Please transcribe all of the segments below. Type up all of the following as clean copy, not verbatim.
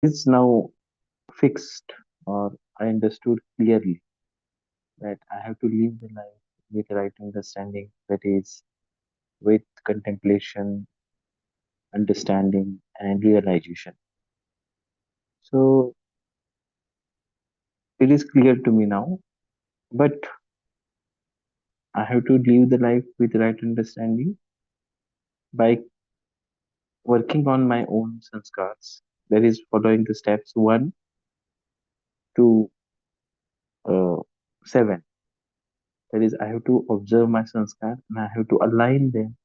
is now fixed, or I understood clearly that I have to live the life with right understanding, that is, with contemplation, understanding, and realization. So it is clear to me now, but I have to live the life with right understanding by working on my own sanskars. That is, following the steps 1 to 7. That is, I have to observe my sanskar and I have to align them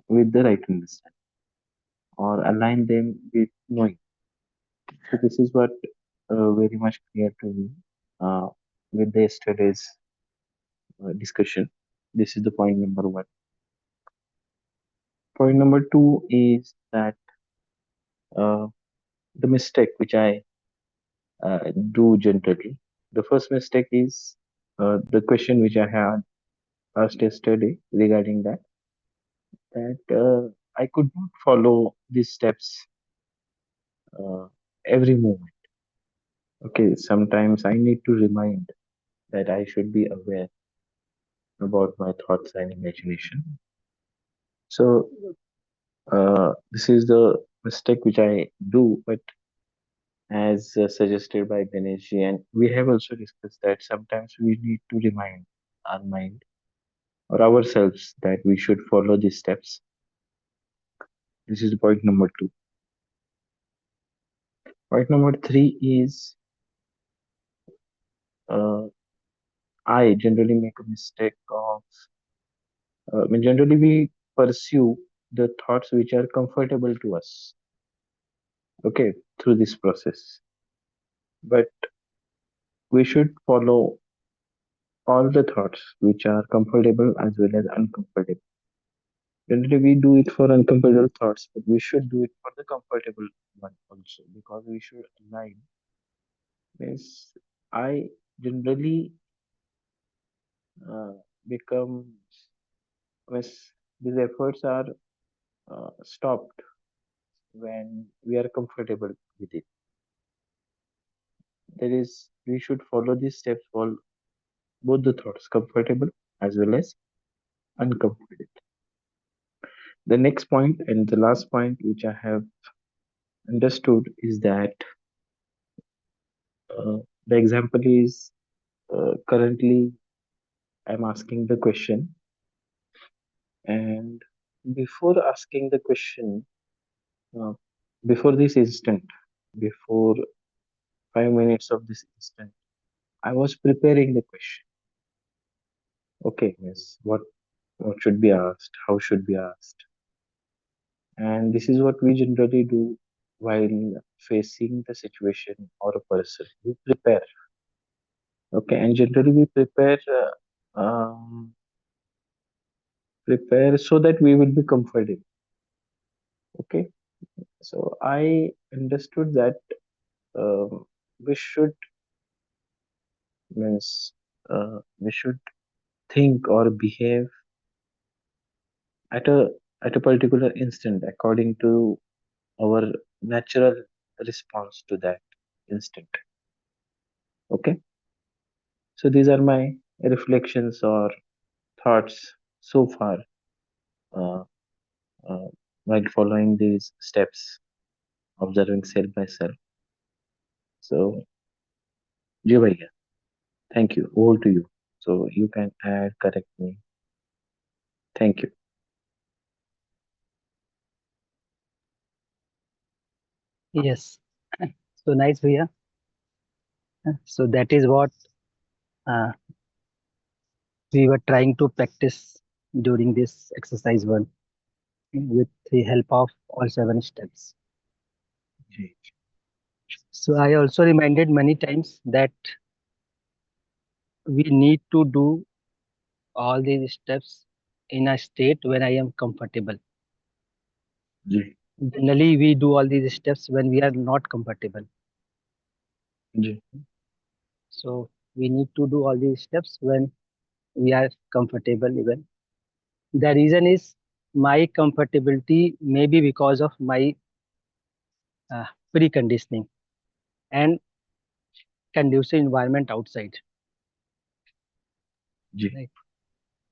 with the right understanding or align them with knowing. So this is what very much clear to me uh, with the yesterday's discussion. This is the point number 1. Point number 2 is that uh, the mistake which I do generally. The first mistake is the question which I had asked yesterday regarding that I could not follow these steps uh, every moment. Okay, sometimes I need to remind that I should be aware about my thoughts and imagination. So this is the mistake which I do, but as suggested by Ganesh, and we have also discussed that sometimes we need to remind our mind or ourselves that we should follow these steps. This is point number 2. Point number 3 is uh, I generally make a mistake of, generally we pursue the thoughts which are comfortable to us, okay, through this process. But we should follow all the thoughts which are comfortable as well as uncomfortable. Generally, we do it for uncomfortable thoughts, but we should do it for the comfortable one also because we should align. Means I generally uh, become, means these efforts are stopped when we are comfortable with it. That is, we should follow these steps for both the thoughts, comfortable as well as uncomfortable. The next point and the last point which I have understood is that uh, the example is currently I'm asking the question, and before asking the question, uh, before this instant, before 5 minutes of this instant, I was preparing the question. Okay, yes, what should be asked? How should be asked? And this is what we generally do while facing the situation or a person. We prepare. Okay, and generally we prepare so that we will be comfortable. Okay, so I understood that we should, means we should think or behave at a particular instant according to our natural response to that instant. Okay, so these are my reflections or thoughts so far uh, uh, while following these steps, observing self by self. So, Ji Bhaiya, thank you. Over to you. So you can add, correct me. Thank you. Yes. So nice, Bhaiya. So that is what uh, we were trying to practice during this exercise one with the help of all 7 steps. Ji. So I also reminded many times that we need to do all these steps in a state when I am comfortable. Ji. Generally, we do all these steps when we are not comfortable. Ji. So we need to do all these steps when we are comfortable even. The reason is my comfortability may be because of my preconditioning and conducive environment outside. Ji Right.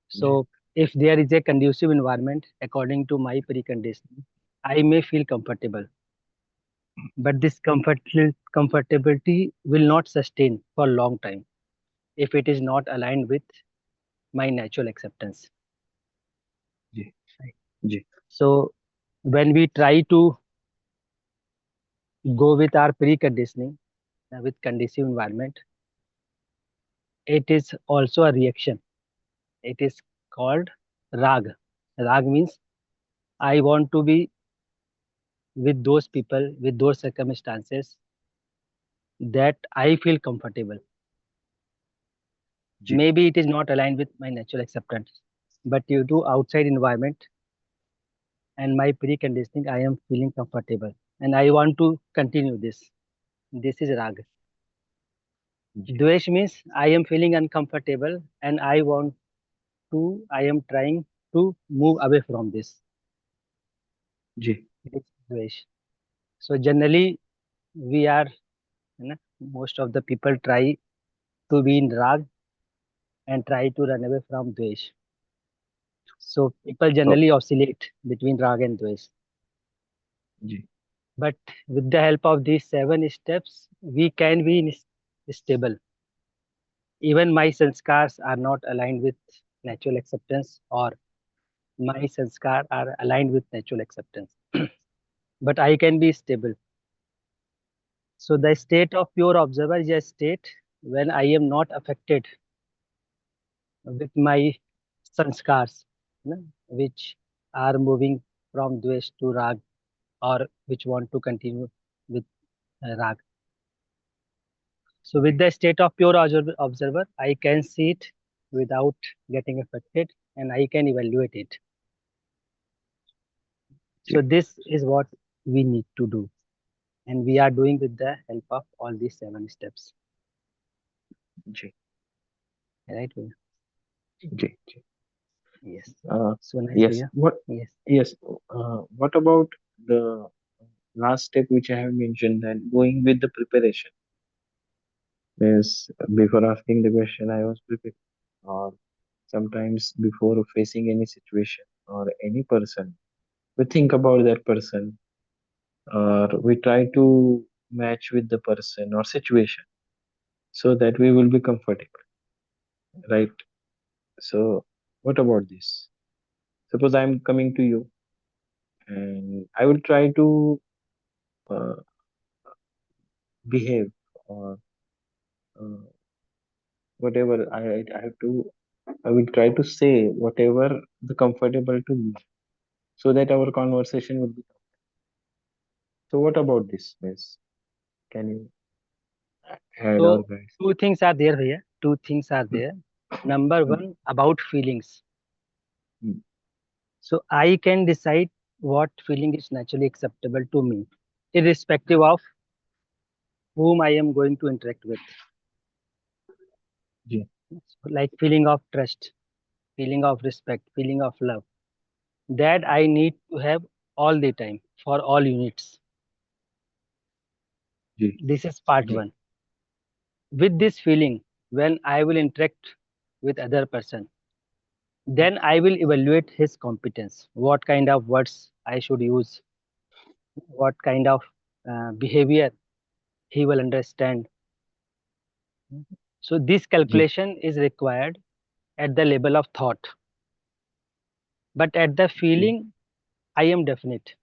So if there is a conducive environment according to my preconditioning, I may feel comfortable, but this comfortability will not sustain for a long time if it is not aligned with my natural acceptance. Ji Right. Ji So when we try to go with our preconditioning with conducive environment, it is also a reaction. It is called rag. Rag means I want to be with those people, with those circumstances that I feel comfortable. Ji Maybe it is not aligned with my natural acceptance, but due to outside environment and my preconditioning, I am feeling comfortable and I want to continue this. This is rag. Ji Dvesh means I am feeling uncomfortable and I am trying to move away from this. Ji This is dvesh. So generally, we are, most of the people try to be in rag and try to run away from dvesh. So people तो generally oscillate between rag and dvesh. Ji But with the help of these 7 steps, we can be stable. Even my sanskars are not aligned with natural acceptance, or my sanskar are aligned with natural acceptance. But I can be stable. So the state of pure observer is a state when I am not affected with my sanskars, which are moving from dvesh to rag, or which want to continue with rag. So with the state of pure observer, I can see it without getting affected and I can evaluate it. So ji this is what we need to do. And we are doing with the help of all these 7 steps. Ji Right? Bhaiya? Ji ji Yes. uh, So nice, yes Bhaiya. what Yes. yes what about the last step which I have mentioned, that going with the preparation is before asking the question I was prepared, or sometimes before facing any situation or any person we think about that person, or we try to match with the person or situation so that we will be comfortable, right? So what about this? Suppose I'm coming to you and I will try to uh, behave, or uh, whatever I have to, I will try to say whatever the comfortable to me so that our conversation will be. So what about this, miss? Can you add or So guide? two things are there here. Two things are Hmm, there. Number hmm, one, about feelings. hmm, So I can decide what feeling is naturally acceptable to me, irrespective of whom I am going to interact with. ji, Like feeling of trust, feeling of respect, feeling of love. That I need to have all the time for all units. ji, This is part ji, one. With this feeling, when I will interact with other person, then I will evaluate his competence. What kind of words I should use, what kind of behavior he will understand. So this ji, calculation is required at the level of thought. But at the ji, feeling, I am definite.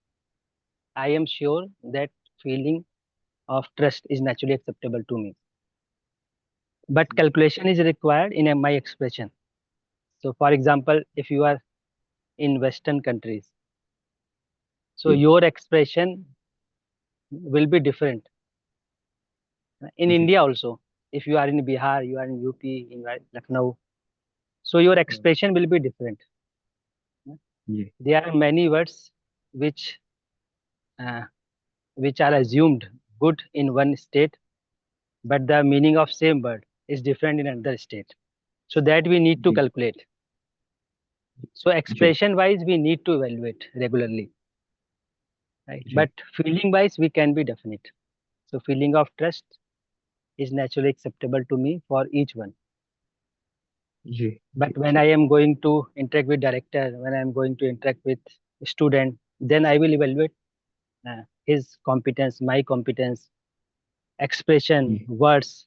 I am sure that feeling of trust is naturally acceptable to me. But calculation is required in my expression. So for example, if you are in Western countries, so ji, your expression will be different. In ji, India also, if you are in Bihar, you are in UP, in Lucknow, so your expression will be different. ji, There are many words which uh, which are assumed good in one state, but the meaning of same word is different in another state. So that we need to ji, calculate. So ji, expression wise, we need to evaluate regularly. right? Ji But feeling wise, we can be definite. So feeling of trust is naturally acceptable to me for each one. Ji But ji when ji I am going to interact with director, when I am going to interact with student, then I will evaluate his competence, my competence, expression, ji words.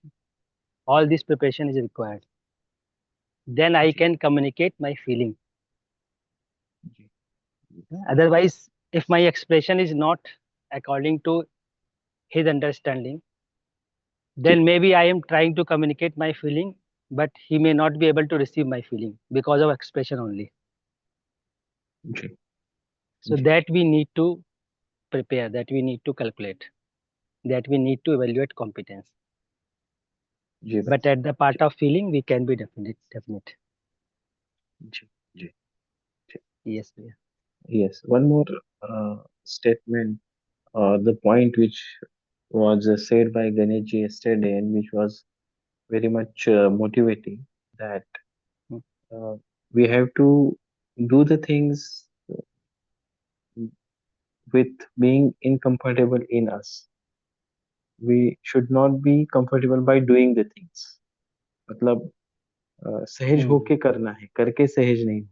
All this preparation is required. Then I ji can communicate my feeling. Ji Otherwise, if my expression is not according to his understanding, ji then maybe I am trying to communicate my feeling, but he may not be able to receive my feeling because of expression only. Ji So ji that we need to prepare, that we need to calculate, that we need to evaluate competence. जी भाई But at the part ji of feeling, we can be definite, definite. Ji ji ji Yes, yeah. yes one more statement or the point which was said by Ganesh yesterday and which was very much motivating that Mm. uh, we have to do the things with being incomfortable in us. We should not be comfortable by doing the things. मतलब सहज Hmm. होके करना है करके सहज नहीं.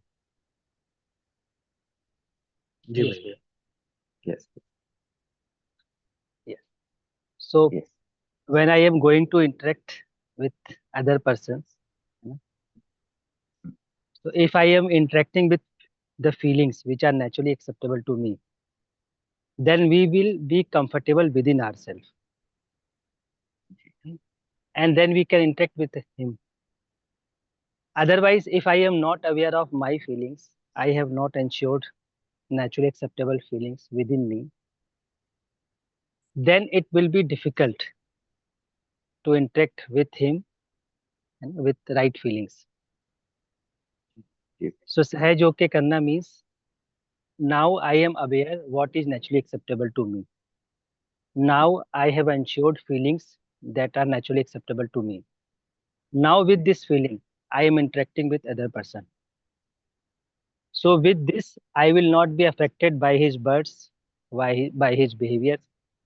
जी Yes, भाई. yeah. Yes. Yes. So Yes. when I am going to interact with other persons, you know, so if I am interacting with the feelings which are naturally acceptable to me, then we will be comfortable within ourselves, and then we can interact with him. Otherwise, if I am not aware of my feelings, I have not ensured naturally acceptable feelings within me, then it will be difficult to interact with him and with right feelings. Ji So सहज होके करना means now I am aware what is naturally acceptable to me. Now I have ensured feelings that are naturally acceptable to me. Now with this feeling, I am interacting with other person. So with this, I will not be affected by his words, by his behavior,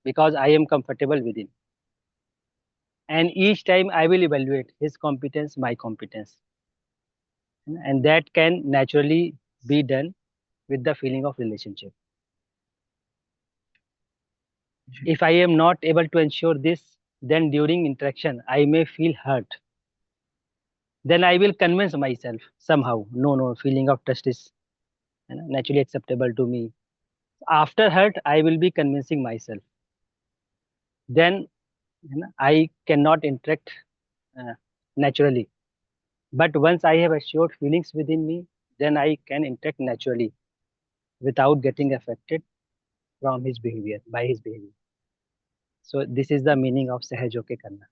because I am comfortable with him. And each time I will evaluate his competence, my competence, and that can naturally be done with the feeling of relationship. Ji If I am not able to ensure this, then during interaction, I may feel hurt. Then I will convince myself somehow, no, feeling of trust is naturally acceptable to me. After hurt, I will be convincing myself. Then I cannot interact uh, naturally. But once I have assured feelings within me, then I can interact naturally without getting affected from his behavior, by his behavior. So this is the meaning of सहज होके करना.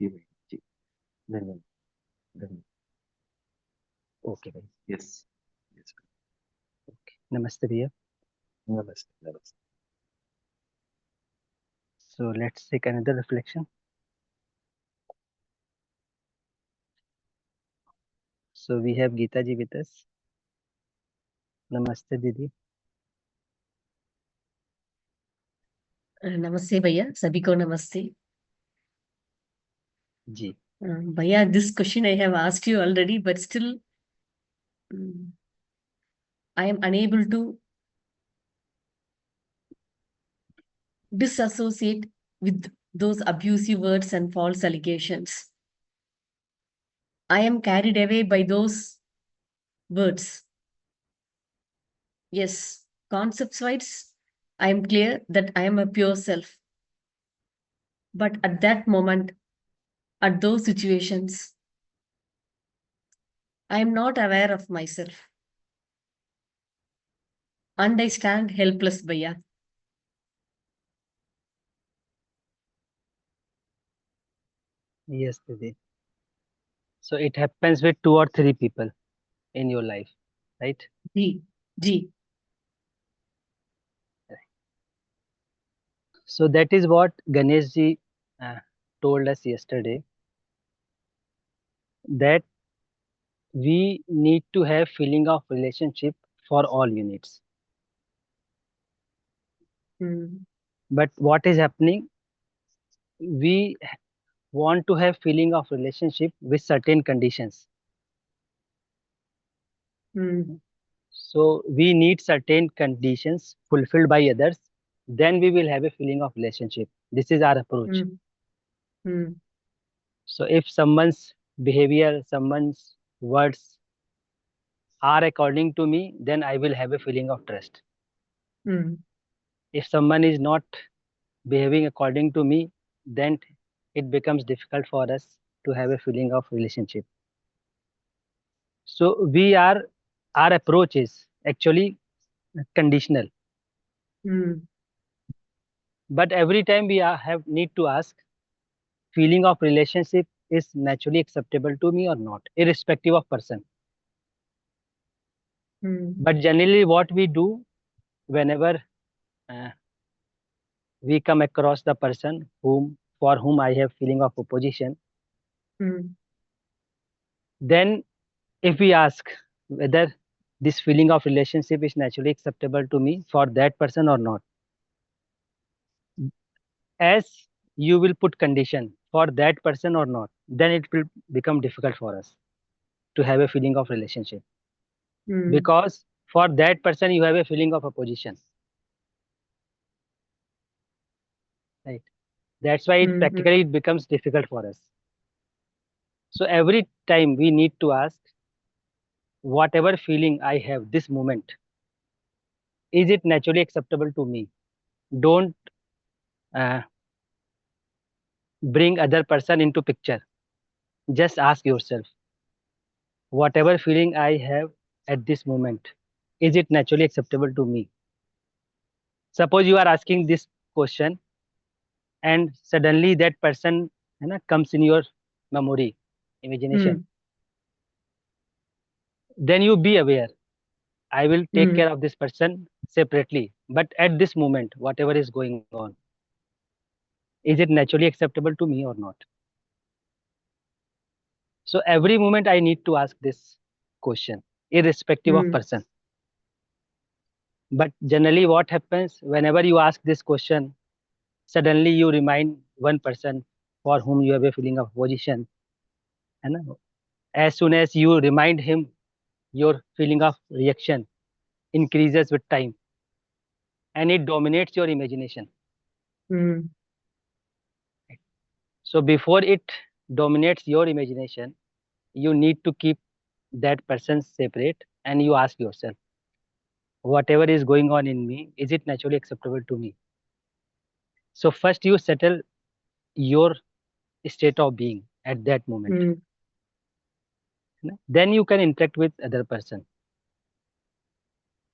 जी भाई. जी धन्यवाद. धन्यवाद. Okay, भाई. Yes. Yes. Okay. नमस्ते भैया. नमस्ते. नमस्ते. So let's take another reflection. So we have Geeta ji with us. Namaste Didi. नमस्ते भैया, सभी को नमस्ते. जी. भैया, this question I have asked you already, but still I am unable to disassociate with those abusive words and false allegations. I am carried away by those words. Yes, concepts-wise, I am clear that I am a pure self. But at that moment, at those situations, I am not aware of myself. And I stand helpless, Bhaiya. Yes, Didi. So it happens with 2 or 3 people in your life, right? Ji, ji. So that is what Ganesh ji told us yesterday, that we need to have feeling of relationship for all units. But what is happening? We want to have feeling of relationship with certain conditions. So we need certain conditions fulfilled by others. Then we will have a feeling of relationship. This is our approach. So if someone's behavior, someone's words are according to me, then I will have a feeling of trust. If someone is not behaving according to me, then it becomes difficult for us to have a feeling of relationship. So our approach is actually conditional. But every time we have need to ask, feeling of relationship is naturally acceptable to me or not, irrespective of person. But generally what we do whenever we come across the person for whom I have feeling of opposition, then if we ask whether this feeling of relationship is naturally acceptable to me for that person or not, as you will put condition for that person or not, then it will become difficult for us to have a feeling of relationship, because for that person you have a feeling of opposition, right? That's why it practically it becomes difficult for us. So every time we need to ask, whatever feeling I have this moment, is it naturally acceptable to me? Don't bring other person into picture. Just ask yourself, whatever feeling I have at this moment, is it naturally acceptable to me? Suppose you are asking this question and suddenly that person comes in your memory, imagination. Then you be aware, I will take care of this person separately. But at this moment, whatever is going on, is it naturally acceptable to me or not? So every moment I need to ask this question, irrespective of person. But generally what happens, whenever you ask this question, suddenly you remind one person for whom you have a feeling of opposition. And as soon as you remind him, your feeling of reaction increases with time and it dominates your imagination. So before it dominates your imagination, you need to keep that person separate and you ask yourself, whatever is going on in me, is it naturally acceptable to me? So first you settle your state of being at that moment. Then you can interact with other person.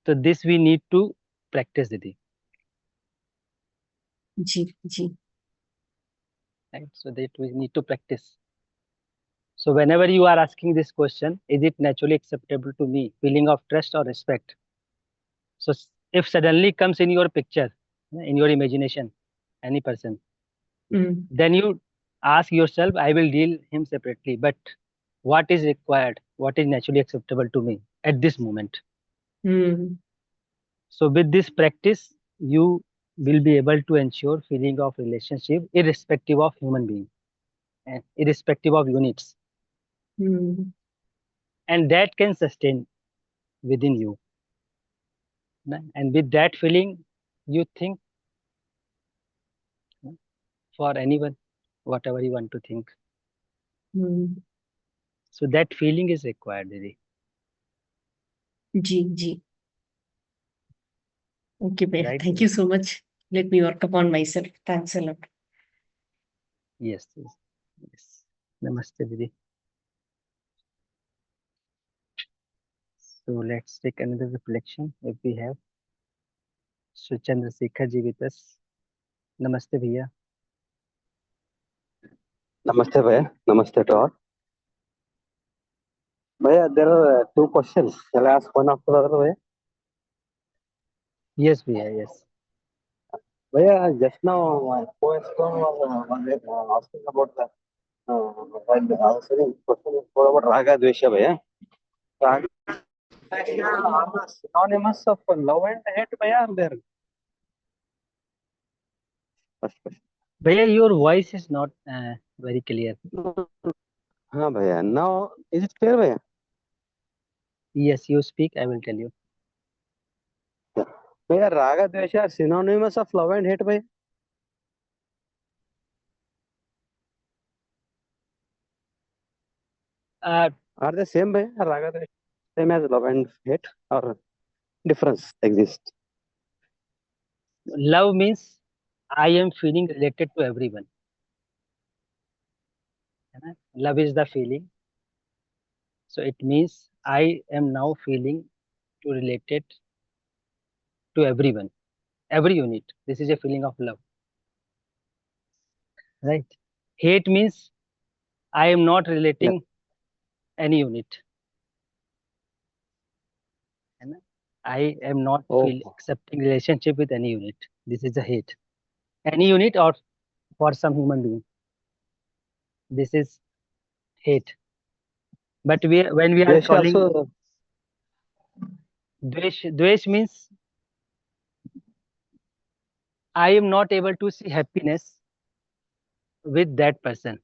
So this we need to practice, Didi. जी. Right? So that we need to practice. So whenever you are asking this question, is it naturally acceptable to me? Feeling of trust or respect. So if suddenly comes in your picture, in your imagination, any person, then you ask yourself, I will deal him separately. But what is required? What is naturally acceptable to me at this moment? So with this practice, you will be able to ensure feeling of relationship irrespective of human being and irrespective of units. And that can sustain within you. And with that feeling, you think for anyone, whatever you want to think. So that feeling is required, Didi. जी. Okay, Bhaiya. Right, Thank Didi? you so much. Let me work upon myself. Thanks a lot. Yes. Namaste, Didi. So let's take another reflection if we have. So Chandrasekhar ji with us. Namaste, Bhaiya. Namaste, Bhaiya. Namaste to all. Bhaiya, there are two questions. Shall I ask one after the other, Bhaiya? Yes, Bhaiya, yes. Bhaiya, just now my co-host was asking about the while answering question is more about Raga Dvesha, Bhaiya. Raga Dvesha are the synonymous of love and hate, Bhaiya, are there? First question. भैया, your voice is not very clear. हाँ भैया, now is it clear भैया? Yes, you speak, I will tell you. भैया, राग द्वेष are synonymous of love and hate भैया? Uh, are they same भैया, राग द्वेष same as love and hate, और difference exists? love means I am feeling related to everyone. है ना? Love is the feeling. So it means I am now feeling to related to everyone, every unit. This is a feeling of love, right? Hate means I am not Yeah. relating any unit. है ना? I am not Oh, accepting relationship with any unit. This is a hate. Any unit or for some human being. This is hate. But when we are द्वेष calling also. dvesh means I am not able to see happiness with that person,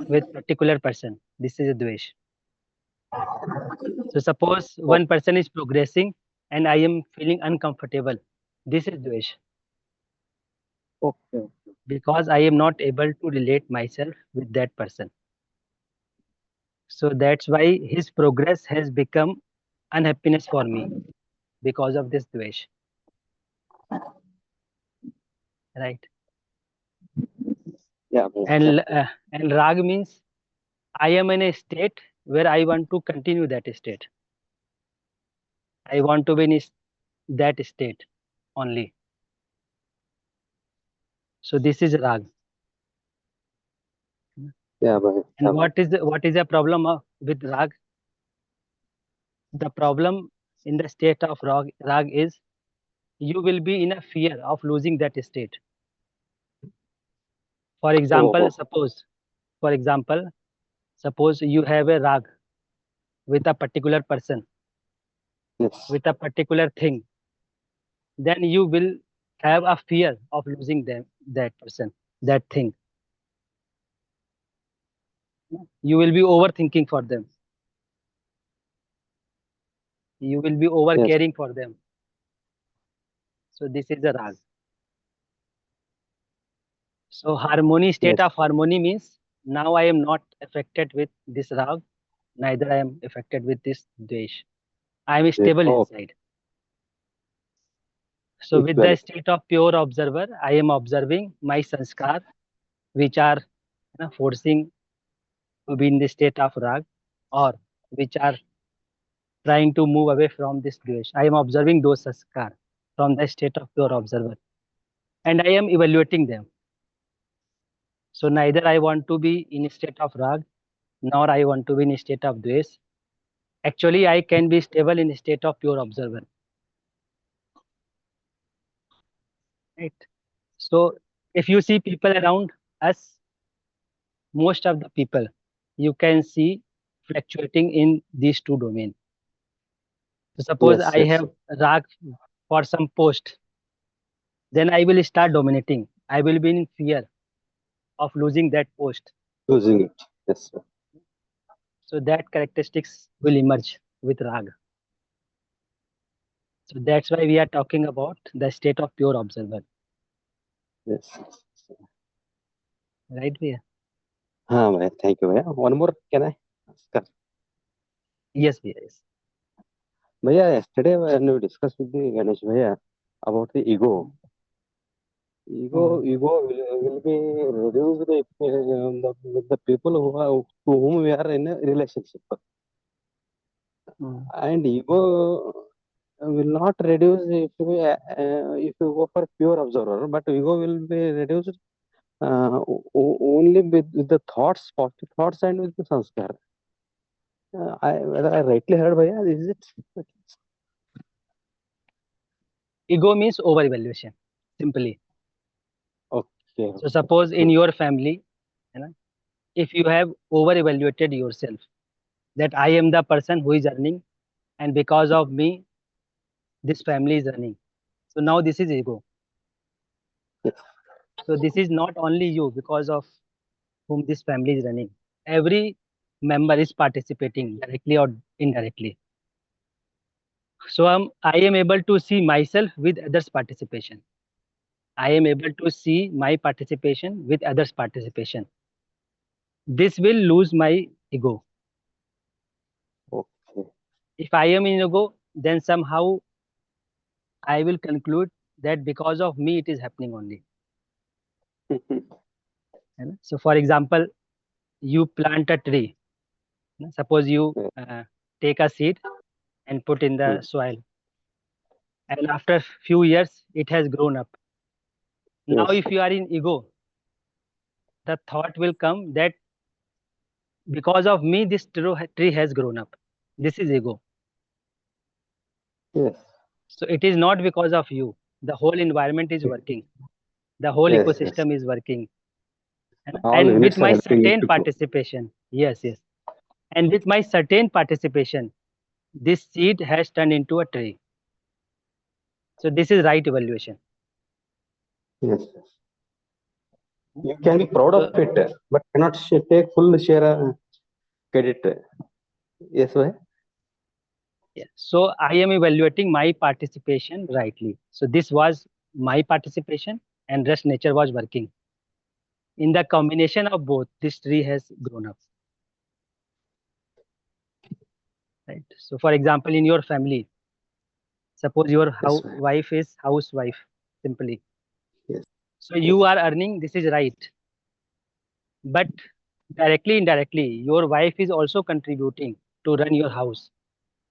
with particular person. This is a dvesh. So suppose one person is progressing and I am feeling uncomfortable. This is dvesh Okay. because I am not able to relate myself with that person. So that's why his progress has become unhappiness for me because of this dvesh. Right? Yeah. And rag means I am in a state where I want to continue that state. I want to be in that state only. So this is rag. Yeah, bhai. And what is the problem with rag? The problem in the state of rag is you will be in a fear of losing that state. For example, suppose you have a rag with a particular person, Yes. with a particular thing, then you will have a fear of losing that person, that thing. You will be overthinking for them. You will be over Yes. caring for them. So this is a rag. So harmony, state Yes. of harmony means now I am not affected with this rag, neither I am affected with this dvesh. I am stable Oh, inside. So with the equally. state of pure observer, I am observing my sanskar, which are forcing to be in the state of rag, or which are trying to move away from this dvesh. I am observing those sanskar from the state of pure observer, and I am evaluating them. So neither I want to be in a state of rag, nor I want to be in a state of dvesh. Actually, I can be stable in a state of pure observer. Right? So if you see people around us, most of the people you can see fluctuating in these two domains. So suppose Yes. I Yes. have rag for some post, then I will start dominating. I will be in fear of losing that post. Losing it. Yes, sir. So that characteristics will emerge with rag. So that's why we are talking about the state of pure observer. Yes. Right, Bhaiya? हाँ भैया, thank you भैया. One more, can I ask? Yes, Bhaiya. Yes. भैया, yesterday when we discussed with the Ganesh भैया about the ego will be reduced if, with the people to whom we are in a relationship, and ego will not reduce if you go for pure observer, but ego will be reduced only with the thoughts, positive thoughts, and with the sanskar. Whether I rightly heard bhaiya, is it? Ego means over-evaluation, simply. Okay. So suppose in your family, if you have over-evaluated yourself, that I am the person who is earning, and because of me, this family is earning. So now this is ego. Yes. So this is not only you because of whom this family is running. Every member is participating directly or indirectly. So I am able to see myself with others' participation. I am able to see my participation with others' participation. This will lose my ego. Okay. If I am in ego, then somehow I will conclude that because of me it is happening only. So for example, you plant a tree. Suppose you take a seed and put in the soil, and after few years it has grown up. Now Yes. if you are in ego, the thought will come that because of me this tree has grown up. This is ego. Yes. So it is not because of you. The whole environment is working. The whole Yes. Yes. ecosystem is working. All And with units are my helping it certain to grow. participation, yes, yes. And with my certain participation, this seed has turned into a tree. So this is right evaluation. Yes. Yes. You can be proud of it, but cannot take full share credit. Yes, why? Yeah. So I am evaluating my participation rightly. So this was my participation and rest nature was working. In the combination of both, this tree has grown up. Right. So for example, in your family, suppose your Yes, why? wife is housewife, simply. Yes. So you are earning, this is right. But directly, indirectly, your wife is also contributing to run your house.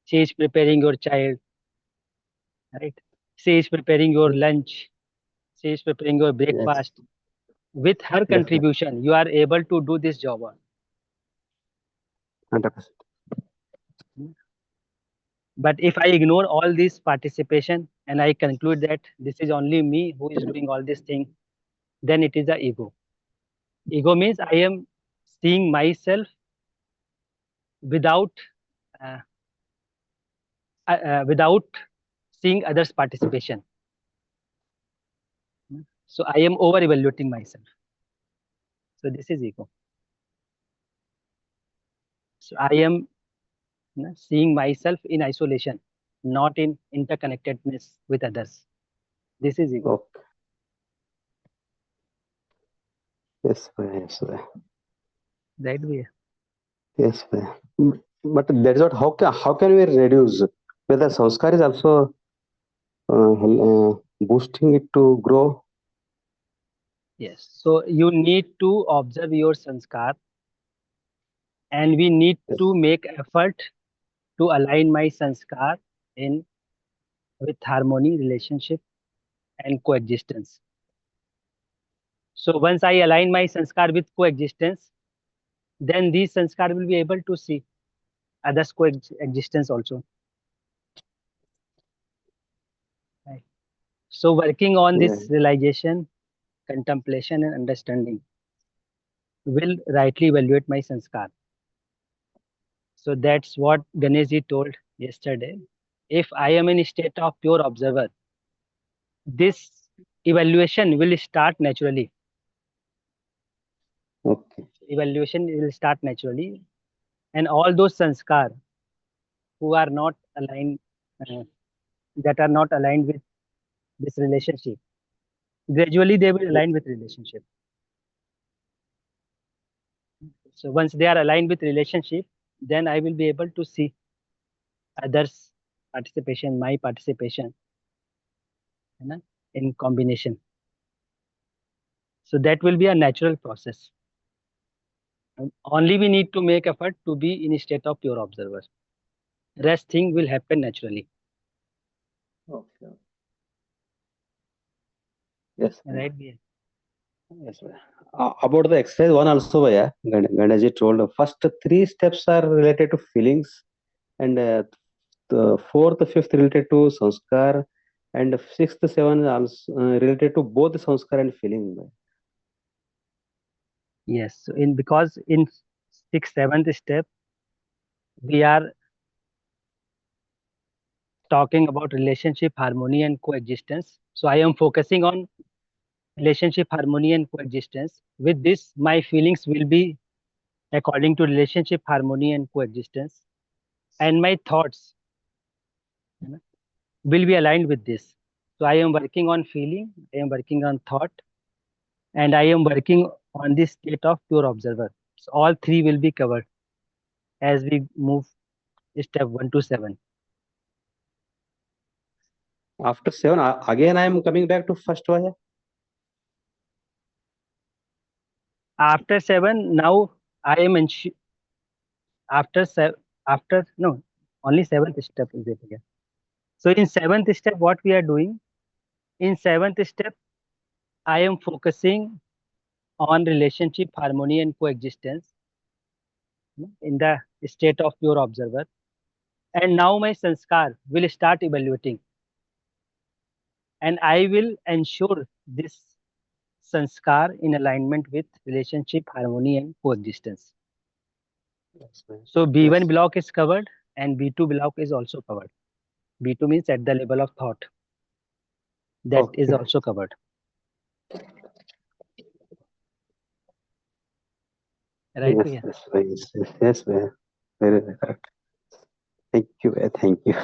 She is preparing your child, right? She is preparing your lunch. She is preparing your Yes. breakfast. With her Yes, why? contribution, you are able to do this job. 100%. But if I ignore all this participation and I conclude that this is only me who is doing all this thing, then it is the ego. Ego means I am seeing myself without uh, without seeing others' participation. So I am over evaluating myself. So this is ego. So I am seeing myself in isolation, not in interconnectedness with others. This is ego. Okay. Yes, why? Yes, why? Right, Bhaiya? Yes, why? But that's what. How can we reduce? Whether sanskar is also boosting it to grow. Yes. So you need to observe your sanskar, and we need Yes. to make effort to align my sanskar in with harmony, relationship, and coexistence. So once I align my sanskar with coexistence, then these sanskar will be able to see others' coexistence also. Right. So working on Yeah. this realization, contemplation, and understanding will rightly evaluate my sanskar. So that's what Ganeshji told yesterday. If I am in a state of pure observer, this evaluation will start naturally. Okay. Evaluation will start naturally, and all those sanskar who are not aligned, uh, that are not aligned with this relationship, gradually they will align with relationship. So once they are aligned with relationship, then I will be able to see others' participation, my participation, in combination. So that will be a natural process. Only we need to make effort to be in a state of pure observer. Rest thing will happen naturally. Okay. Yes. Right? Yes, sir. About the exercise one also, yeah, Ganesh told first three steps are related to feelings, and the fourth, fifth related to sanskar, and sixth, seventh also related to both sanskar and feeling. Yes. So because in sixth, seventh step, we are talking about relationship, harmony, and coexistence. So I am focusing on relationship, harmony, and coexistence. With this, my feelings will be according to relationship, harmony, and coexistence, and my thoughts will be aligned with this. So I am working on feeling, I am working on thought, and I am working on this state of pure observer. So all three will be covered as we move step 1 to 7. After 7, again I am coming back to first Vaya. After 7, now I am after no, only 7th step is it here. So in 7th step, what we are doing? In 7th step, I am focusing on relationship, harmony, and coexistence in the state of pure observer. And now my sanskar will start evaluating, and I will ensure this sanskar in alignment with relationship, harmony, and coexistence. Yes, ma'am. So B1 Yes. block is covered and B2 block is also covered. B2 means at the level of thought. That is Okay. also covered. Right? Yes, Priya? yes, Vaya. Very correct. Thank you, Vaya. Thank you.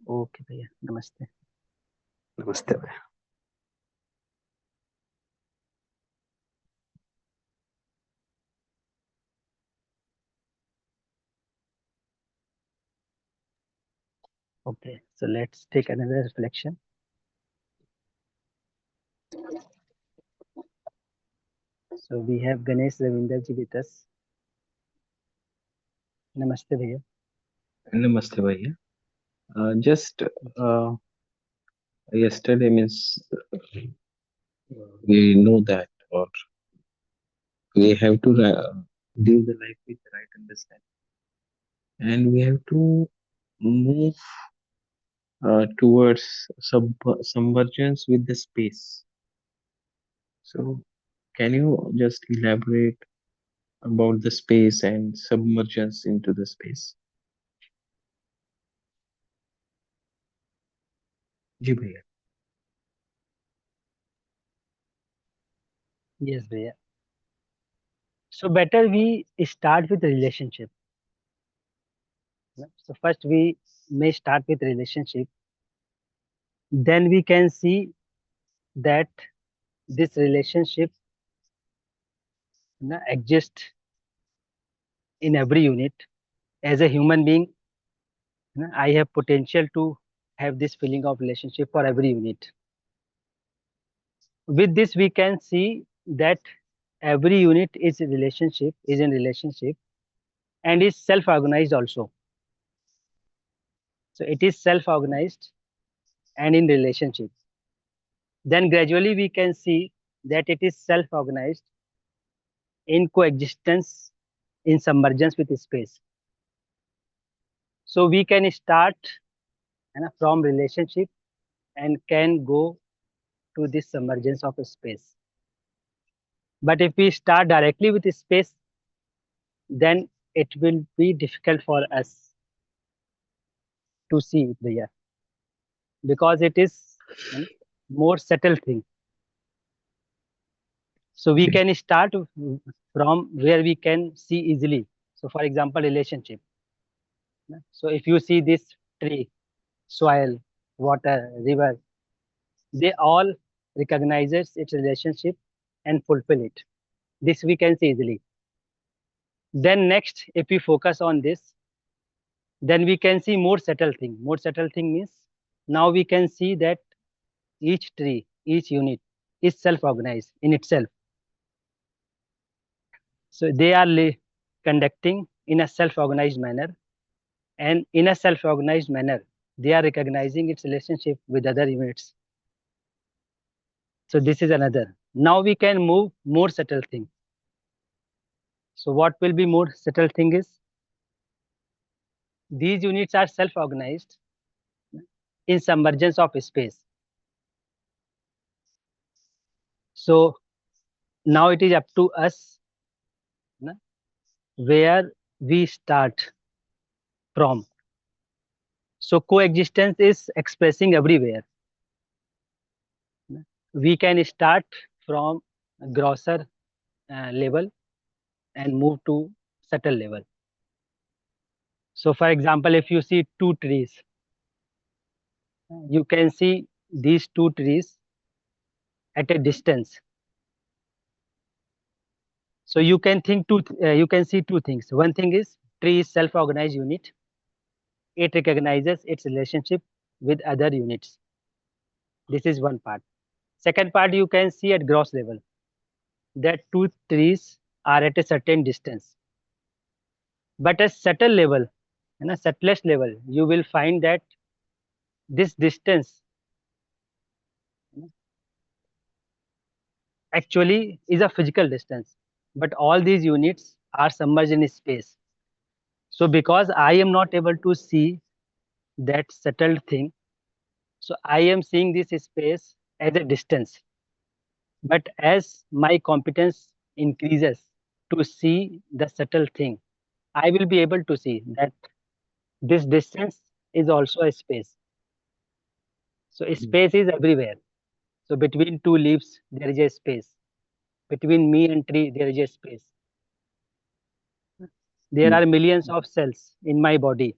Okay, Priya. Namaste. Namaste, Vaya. Okay, so let's take another reflection. So we have Ganesh Ravinder ji with us. Namaste, Bhaiya. Namaste, Bhaiya. Just yesterday means we know that, or we have to live the life with right understanding, and we have to move towards submergence with the space. So, can you just elaborate about the space and submergence into the space? जी भैया. Yes, Bhaiya. So better we start with relationship. So first we may start with relationship. Then we can see that this relationship exists in every unit. As a human being, I have potential to have this feeling of relationship for every unit. With this, we can see that every unit is in relationship, and is self-organized also. So it is self-organized and in relationship. Then gradually we can see that it is self-organized in coexistence, in submergence with space. So we can start from relationship and can go to this submergence of space. But if we start directly with space, then it will be difficult for us to see it there, because it is more subtle thing. So we can start from where we can see easily. So for example, relationship. So if you see this tree, soil, water, river, they all recognizes its relationship and fulfill it. This we can see easily. Then next, if we focus on this, then we can see more subtle thing. More subtle thing means now we can see that each tree, each unit is self-organized in itself. So they are conducting in a self-organized manner, and in a self-organized manner, they are recognizing its relationship with other units. So this is another. Now we can move more subtle thing. So what will be more subtle thing is, these units are self-organized in submergence of space. So now it is up to us where we start from. So coexistence is expressing everywhere. we can start from grosser level and move to subtle level. So for example, if you see two trees, you can see these two trees at a distance. So you can see two things. One thing is tree is self-organized unit. It recognizes its relationship with other units. This is one part. Second part, you can see at gross level that two trees are at a certain distance. But at subtle level, in a subtlest level, you will find that this distance actually is a physical distance, but all these units are submerged in space. So because I am not able to see that subtle thing, so I am seeing this space as a distance. But as my competence increases to see the subtle thing, I will be able to see that this distance is also a space. So space is everywhere. So between two leaves, there is a space. Between me and tree, there is a space. There are millions of cells in my body.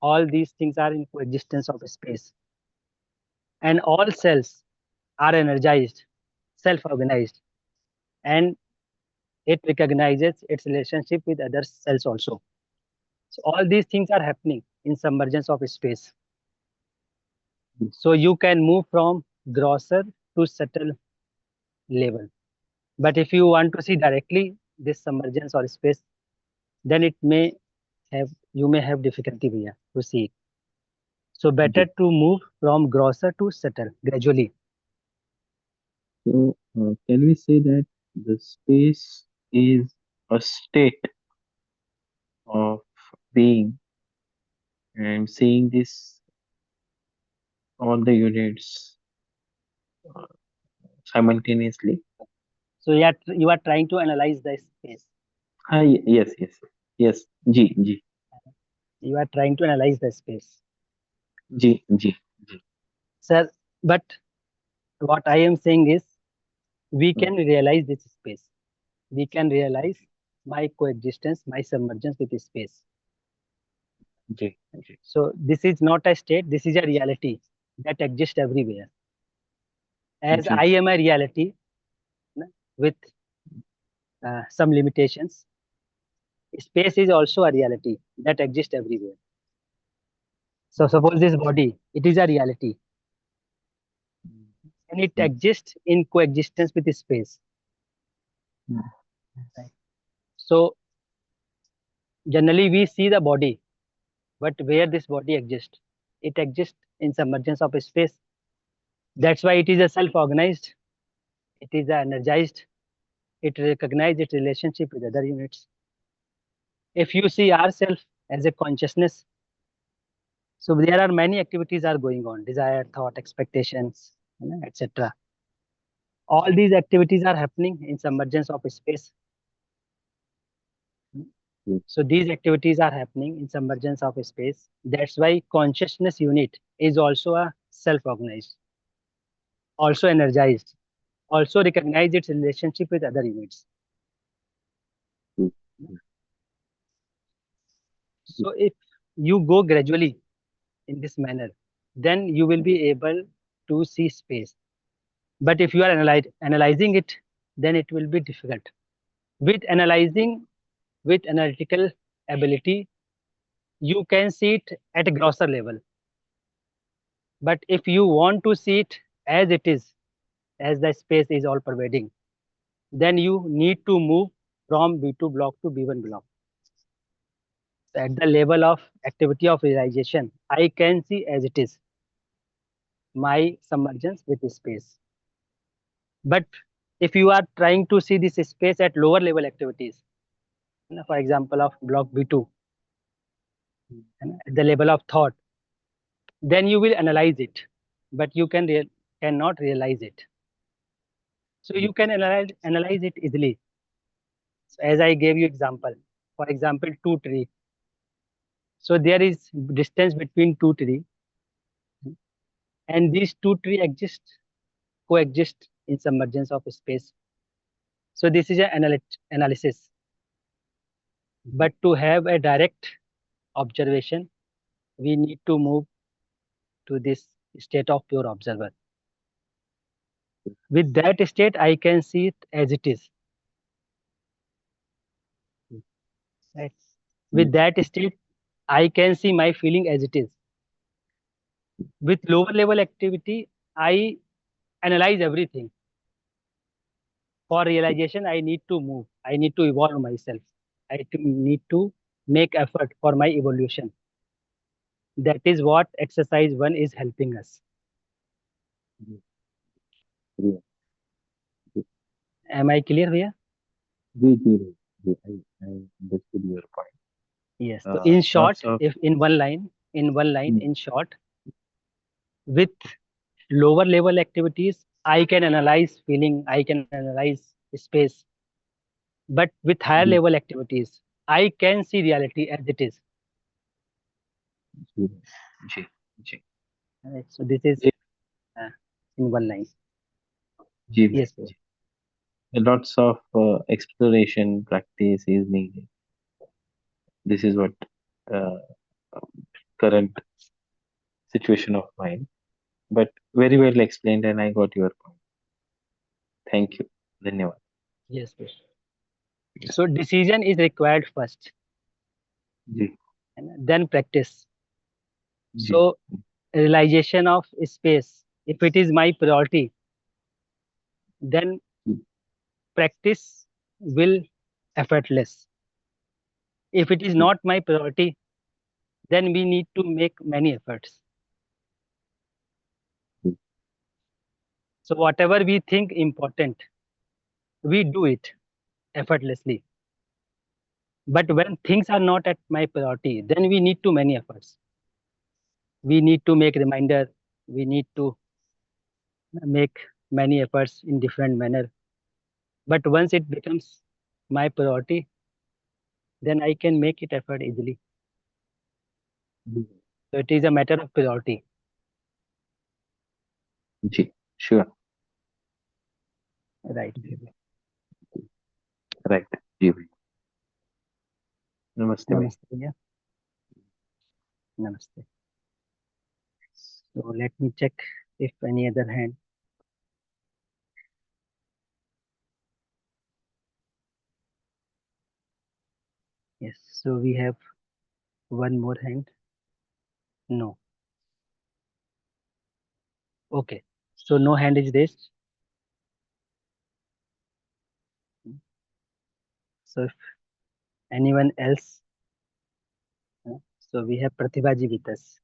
All these things are in coexistence of space. And all cells are energized, self-organized, and it recognizes its relationship with other cells also. So all these things are happening in submergence of space. So you can move from grosser to subtle level. But if you want to see directly this submergence or space, then you may have difficulty here to see it. So better to move from grosser to subtle gradually. So, can we say that the space is a state of being and seeing this all the units uh, simultaneously? So you are trying to analyze the space. Yes, yes, yes. G. You are trying to analyze the space. G. Sir, but what I am saying is we can realize this space. We can realize my coexistence, my submergence with space. G. So this is not a state, this is a reality that exists everywhere. As I am a reality with some limitations, space is also a reality that exists everywhere. So suppose this body, it is a reality and it exists in coexistence with space. Right. So generally we see the body, but where this body exists, it exists in submergence of space. That's why it is a self-organized, it is a energized, it recognizes its relationship with other units. If you see ourself as a consciousness, so there are many activities are going on, desire, thought, expectations, etc. All these activities are happening in submergence of space. So these activities are happening in submergence of space. That's why consciousness unit is also a self-organized, also energized, also recognize its relationship with other units. So if you go gradually in this manner, then you will be able to see space. But if you are analyzing it, then it will be difficult. With analyzing, with analytical ability, you can see it at a grosser level. But if you want to see it as it is, as the space is all pervading, then you need to move from B2 block to B1 block. So at the level of activity of realization, I can see as it is my submergence with space. But if you are trying to see this space at lower level activities, for example, of block B2, at the level of thought, then you will analyze it, but you cannot realize it. So you can analyze it easily. So as I gave you example, for example, two tree. So there is distance between two tree, and these two tree exist coexist in submergence of space. So this is an analysis. But to have a direct observation, we need to move to this state of pure observer. With that state, I can see it as it is. Right? With that state, I can see my feeling as it is. With lower level activity, I analyze everything. For realization, I need to move. I need to evolve myself. Need to make effort for my evolution. That is what exercise 1 is helping us. Yeah. Am I clear here? I understood your point. Yes. So in short, Lots of if in one line, Mm. in short, with lower level activities, I can analyze feeling, I can analyze space. But with higher Mm. level activities, I can see reality as it is. Ji, ji, Right? So this is Ji, in one line. ji, Yes, ji. sir. Lots of exploration practice is needed. This is what uh, current situation of mine, but very well explained, and I got your point. Thank you. Dhanyawad. Yes, sir. So decision is required first, Ji, and then practice. ji, So realization of space, if it is my priority, then Mm. practice will effortless. If it is not my priority, then we need to make many efforts. Mm. So whatever we think important, we do it effortlessly. But when things are not at my priority, then we need to many efforts. We need to make reminder. We need to make many efforts in different manner. But once it becomes my priority, then I can make it effort easily. ji, So it is a matter of priority. ji. Sure. Right. Right. Ji. Namaste. bhai. Namaste. Yeah. Namaste. So let me check if any other hand. Yes. So we have one more hand. No. Okay. So no hand is raised. So if anyone else, so we have Pratibha ji with us.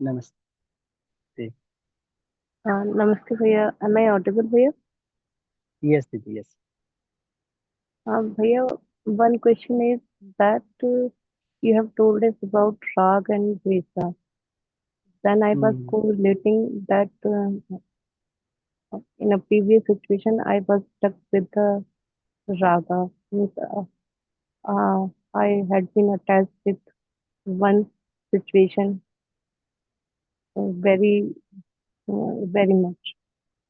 Namaste. Namaste, Bhaiya. Am I audible, Bhaiya? Yes, Didi, yes. Bhaiya, one question is that you have told us about Rag and Dvesa. Then I was Hmm. correlating that in a previous situation, I was stuck with the Raga. Means, I had been attached with one situation very much.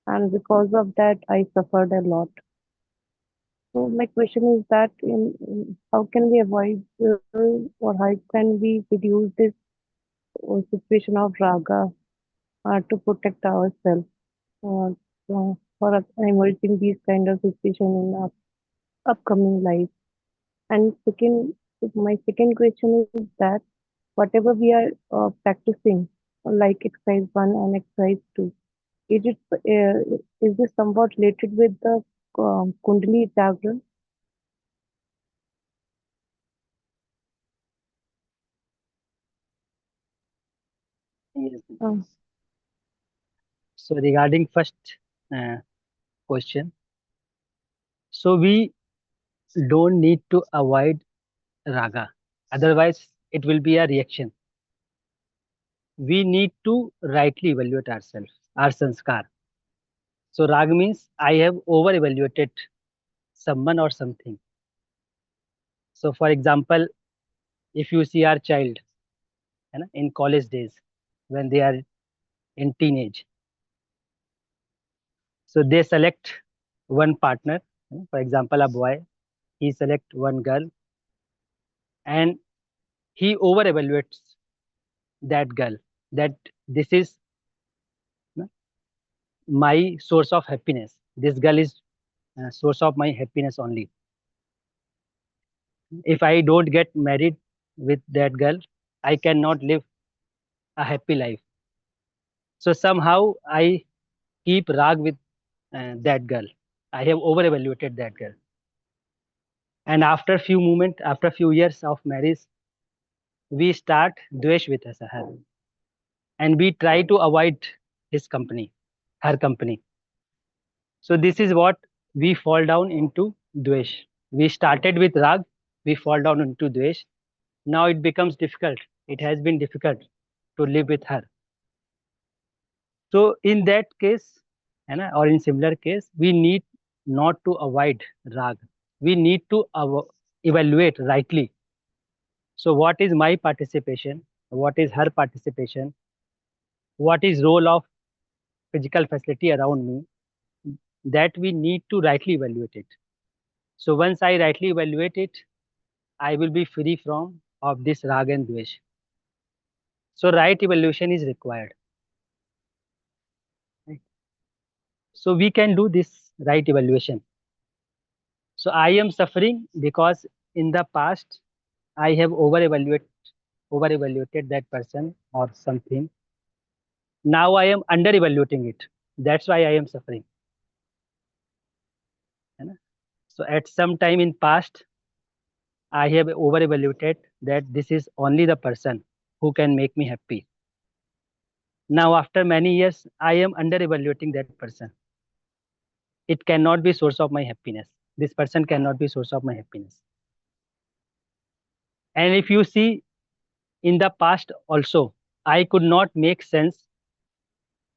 And because of that, I suffered a lot. So my question is that how can we avoid or how can we reduce this situation of raga to protect ourselves uh, for emerging these kind of situation in our upcoming life? And second, my second question is that whatever we are practicing, like exercise 1 and exercise 2, is this somewhat related with the Kundalini Jagran? Yes. Uh, So regarding first uh, question, so we don't need to avoid raga. Otherwise, it will be a reaction. We need to rightly evaluate ourselves, our sanskar. So rag means I have over evaluated someone or something. So for example, if you see our child in college days, when they are in teenage. So they select one partner, for example, a boy, he select one girl and he over evaluates that girl, that this is my source of happiness. This girl is source of my happiness only. If I don't get married with that girl, I cannot live a happy life. So somehow I keep rag with that girl. I have over evaluated that girl. And after few years of marriage, we start dvesh with her, and we try to avoid his company, her company. So this is what we fall down into dvesh. We started with rag, we fall down into dvesh. Now it becomes difficult. It has been difficult to live with her. So in that case, or in similar case, we need not to avoid rag. We need to evaluate rightly. So what is my participation? What is her participation? What is role of physical facility around me? That we need to rightly evaluate it. So once I rightly evaluate it, I will be free from of this rag and dvesh. So right evaluation is required. Right? So we can do this right evaluation. So I am suffering because in the past I have over evaluated that person or something. Now I am under evaluating it. That's why I am suffering. So at some time in past, I have over evaluated that this is only the person who can make me happy. Now after many years, I am under evaluating that person. It cannot be source of my happiness. This person cannot be source of my happiness. And if you see in the past also, I could not make sense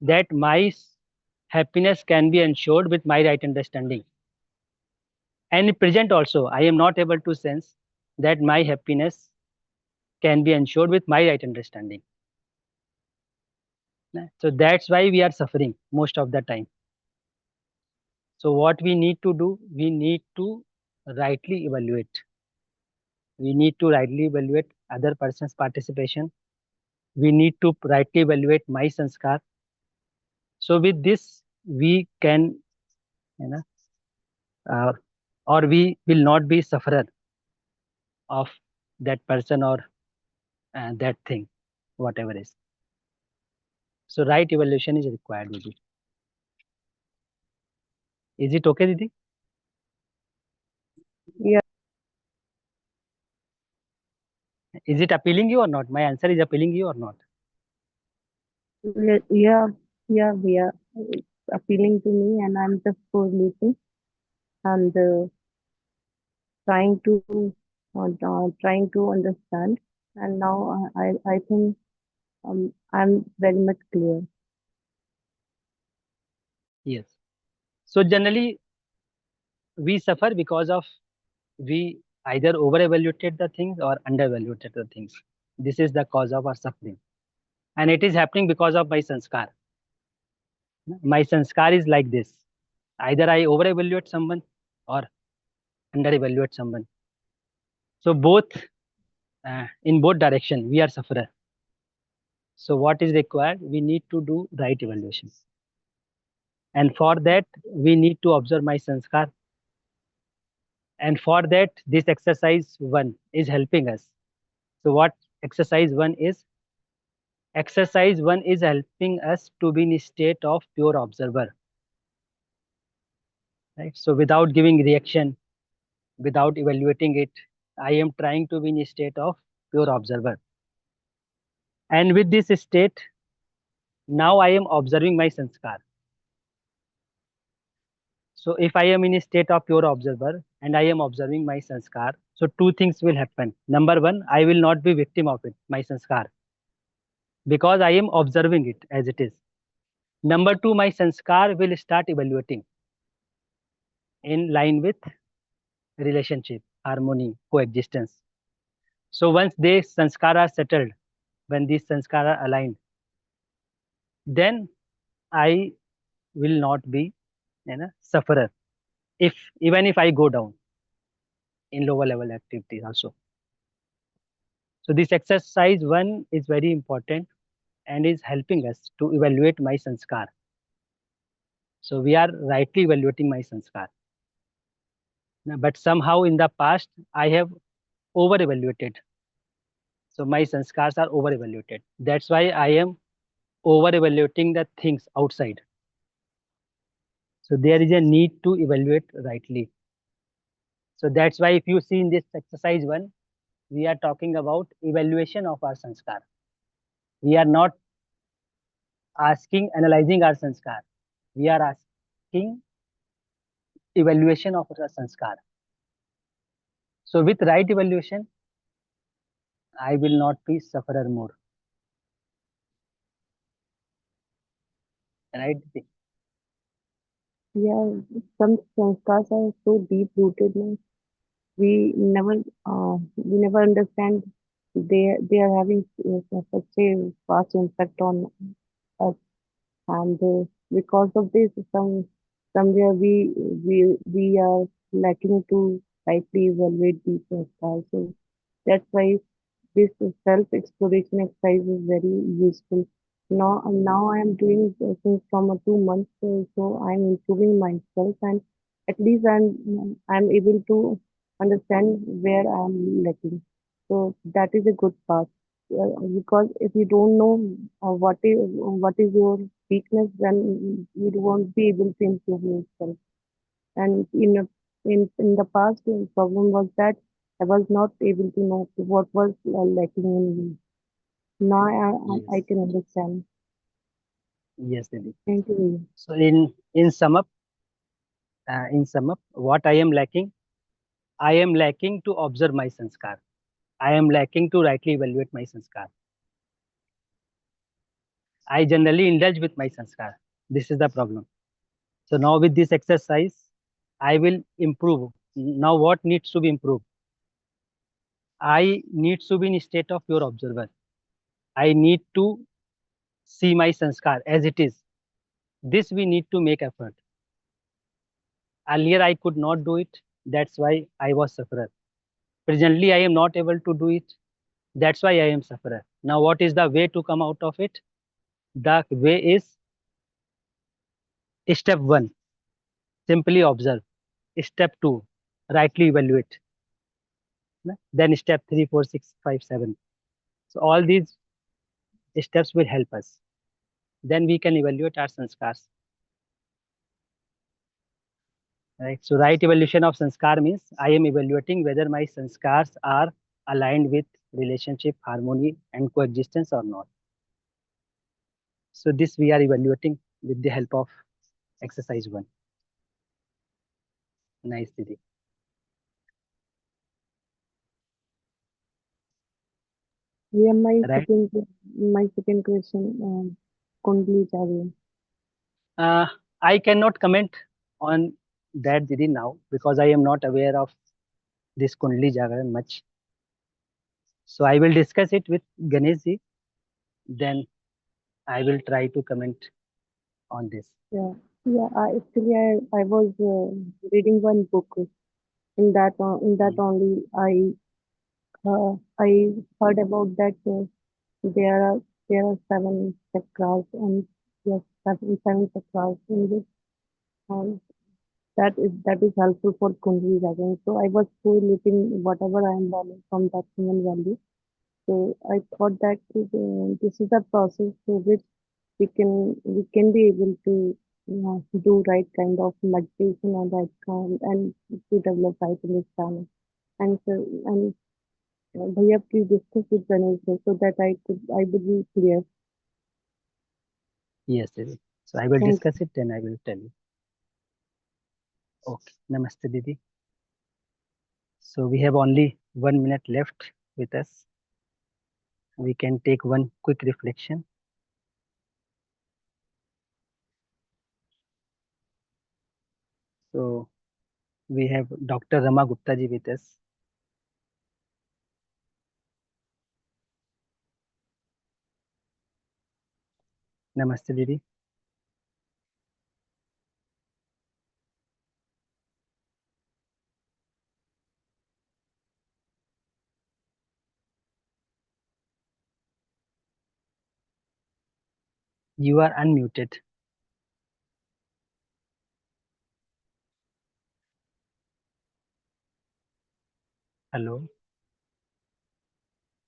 that my happiness can be ensured with my right understanding. And in present also, I am not able to sense that my happiness can be ensured with my right understanding. So that's why we are suffering most of the time. So what we need to do, we need to rightly evaluate. We need to rightly evaluate other person's participation. We need to rightly evaluate my sanskar. So with this, we can, or we will not be sufferer of that person or that thing, whatever is. So right evaluation is required, Didi. Is it okay, Didi? Yeah. Is it appealing you or not? My answer is appealing you or not? Yeah, it's appealing to me, and I'm just listening and trying to trying to understand. And now I think I'm very much clear. Yes. So generally, we suffer because of we either over evaluated the things or under evaluated the things. This is the cause of our suffering, and it is happening because of my sanskar. My sanskar is like this: either I over evaluate someone or under evaluate someone. So both in both direction we are sufferer. So what is required? We need to do right evaluation, and for that we need to observe my sanskar. And for that, this exercise 1 is helping us. So what exercise 1 is? Exercise 1 is helping us to be in a state of pure observer. Right? So without giving reaction, without evaluating it, I am trying to be in a state of pure observer. And with this state, now I am observing my sanskar. So if I am in a state of pure observer and I am observing my sanskar, so two things will happen. Number one, I will not be victim of it, my sanskar, because I am observing it as it is. Number two, my sanskar will start evaluating in line with relationship, harmony, coexistence. So once these sanskar are settled, when these sanskar are aligned, then I will not be sufferer if even if I go down in lower level activities also. So this exercise 1 is very important and is helping us to evaluate my sanskar. So we are rightly evaluating my sanskar. But somehow in the past, I have over evaluated. So my sanskars are over evaluated. That's why I am over evaluating the things outside. So there is a need to evaluate rightly. So that's why if you see in this exercise 1, we are talking about evaluation of our sanskar. We are not analyzing our sanskar. We are asking evaluation of our sanskar. So with right evaluation, I will not be sufferer more. Right? Yeah, some sanskars are so deep rooted now. We never understand they are having such a vast impact on us, and because of this, somewhere we are lacking to rightly evaluate these sanskars. So that's why this self-exploration exercise is very useful. Now I am doing since from 2 months, so I'm improving myself, and at least I'm able to understand where I'm lacking. So that is a good part. Because if you don't know what is your weakness, then you won't be able to improve yourself. And in the past, the problem was that I was not able to know what was lacking in me. Now I Yes. can understand. Yes, Didi. Thank you. So in sum up, what I am lacking to observe my sanskar. I am lacking to rightly evaluate my sanskar. I generally indulge with my sanskar. This is the problem. So now with this exercise, I will improve. Now what needs to be improved? I need to be in state of pure observer. I need to see my sanskar as it is. This we need to make effort. Earlier I could not do it. That's why I was sufferer. Presently I am not able to do it. That's why I am sufferer. Now what is the way to come out of it? The way is step 1, simply observe. Step 2, rightly evaluate. Then step 3, 4, 6, 5, 7. So all these steps will help us. Then we can evaluate our sanskars. Right. So right evaluation of sanskar means I am evaluating whether my sanskars are aligned with relationship, harmony, and coexistence or not. So this we are evaluating with the help of exercise 1. Nice, Didi. Yeah, Right. my second question, Kundli Chawla. I cannot comment on that, Didi, now because I am not aware of this Kundli Jagaran much. So I will discuss it with Ganesh ji. Then I will try to comment on this. Yeah, yeah. I was reading one book. In that Mm. only I heard about that there are there are seven chakras, and yes, seven chakras in this. Um, that is helpful for Kundli Dragon. So I was correlating whatever I am learning from that human value. So I thought that this is a process through which we can be able to do right kind of meditation and right kind and to develop right understanding. And so and Bhaiya, please discuss with Ganesh so that I would be clear. Yes, Didi. So I will Thank discuss it, then I will tell you. Okay. Namaste, Didi. So we have only 1 minute left with us. We can take one quick reflection. So we have Dr. Rama Gupta ji with us. नमस्ते दीदी। You are unmuted. Hello.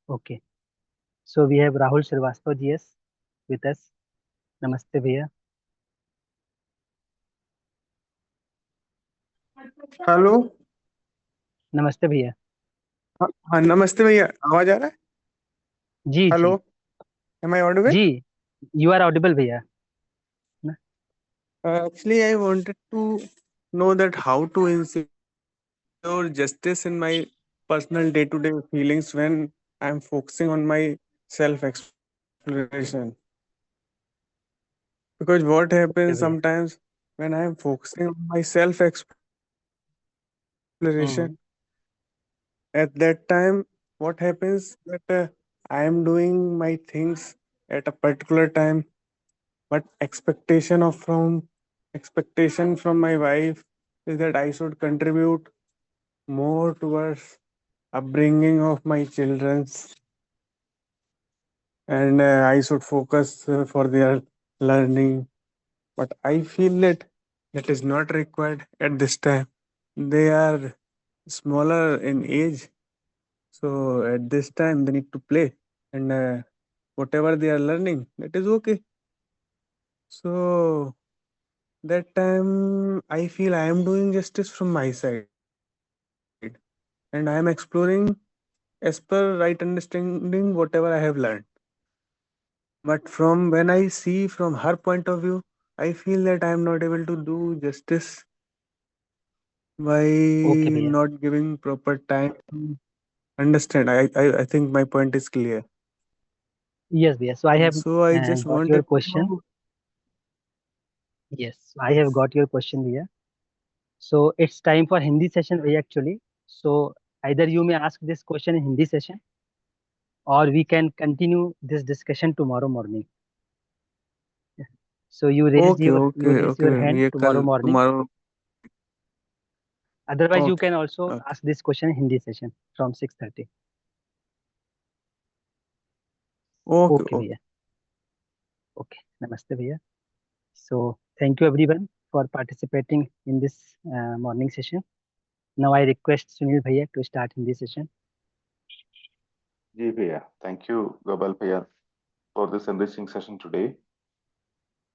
Okay. So we have Rahul Srivastava GS with us. Namaste भैया। Hello. नमस्ते भैया। हाँ हाँ, नमस्ते भैया, आवाज आ रहा है? जी हेलो, जी एम आई ऑडिबल? जी, you are audible भैया। Actually, I wanted to know that how to ensure justice in my personal day-to-day feelings when I'm focusing on my self-exploration. Because what Okay happens भैया। sometimes when I'm focusing on my hmm. self-exploration, at that time, what happens that I am doing my things at a particular time, but expectation from my wife is that I should contribute more towards upbringing of my childrens, and I should focus for their learning. But I feel that that is not required at this time. They are smaller in age, so at this time they need to play, and whatever they are learning, that is okay. So that time I feel I am doing justice from my side, and I am exploring as per right understanding whatever I have learned. But from when I see from her point of view, I feel that I am not able to do justice by Okay भैया। not giving proper time to understand. I think my point is clear. Yes भैया। So I have So I just got your wanted to question. know. Yes, I have got your question भैया. So it's time for Hindi session भैया actually. So either you may ask this question in Hindi session or we can continue this discussion tomorrow morning. So you Okay, raise your hand ये tomorrow कल morning. tomorrow. Otherwise you Okay, can also okay. ask this question in Hindi session from 6:30. Okay, Okay okay. भैया। Okay, namaste भैया. So thank you everyone for participating in this morning session. Now I request Sunil bhaiya to start Hindi session. जी भैया, thank you Gopal भैया for this enriching session today,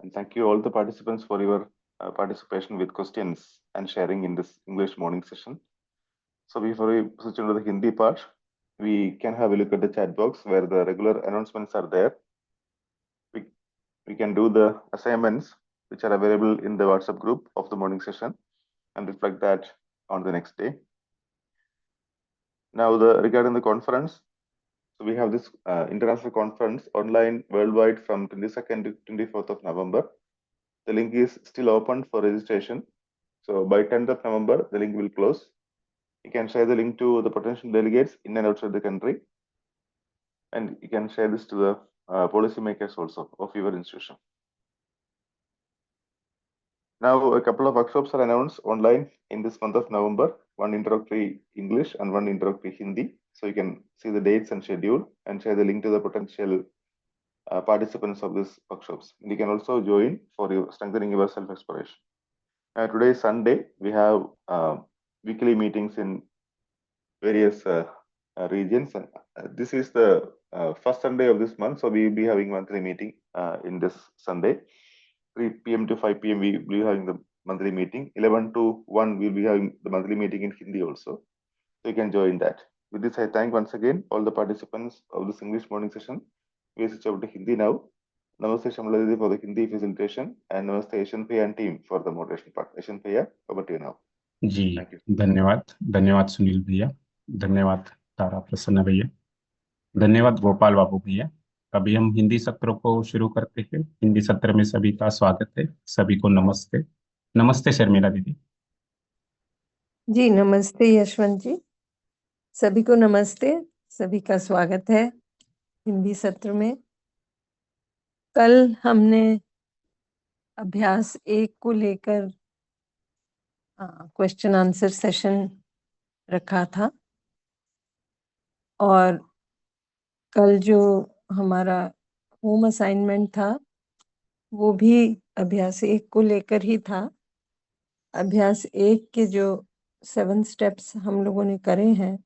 and thank you all the participants for your participation with questions and sharing in this English morning session. So before we switch into the Hindi part, we can have a look at the chat box where the regular announcements are there. We can do the assignments which are available in the WhatsApp group of the morning session and reflect that on the next day. Now, regarding the conference, so we have this international conference online worldwide from 22nd to 24th of November. The link is still open for registration. So by 10th of November, the link will close. You can share the link to the potential delegates in and outside the country. And you can share this to the policymakers also of your institution. Now, a couple of workshops are announced online in this month of November, one introductory English and one introductory Hindi. So you can see the dates and schedule and share the link to the potential participants of these workshops. And you can also join for your strengthening your self-exploration. Today is Sunday. We have weekly meetings in various regions. This is the first Sunday of this month, so we will be having monthly meeting in this Sunday. 3 p.m. to 5 p.m. we will be having the monthly meeting. 11 to 1 we will be having the monthly meeting in Hindi also. So you can join that. With this, I thank once again all the participants of this English morning session. We switch over to Hindi now. Namaste Shamla Didi for the Hindi facilitation and Namaste Asian Paya and team for the moderation part. Asian Paya, over to you now. Ji Thank you. धन्यवाद सुनील भैया, धन्यवाद तारा प्रसन्न भैया, धन्यवाद गोपाल बाबू भैया। अभी हम हिंदी सत्र को शुरू करते हैं। हिंदी सत्र में सभी का स्वागत है। सभी को नमस्ते। नमस्ते शर्मिला दीदी। जी नमस्ते यशवंत जी, सभी को नमस्ते। सभी का स्वागत है हिंदी सत्र में। कल हमने अभ्यास 1 को लेकर क्वेश्चन आंसर सेशन रखा था, और कल जो हमारा होम असाइनमेंट था वो भी अभ्यास 1 को लेकर ही था। अभ्यास 1 के जो 7 स्टेप्स हम लोगों ने करे हैं,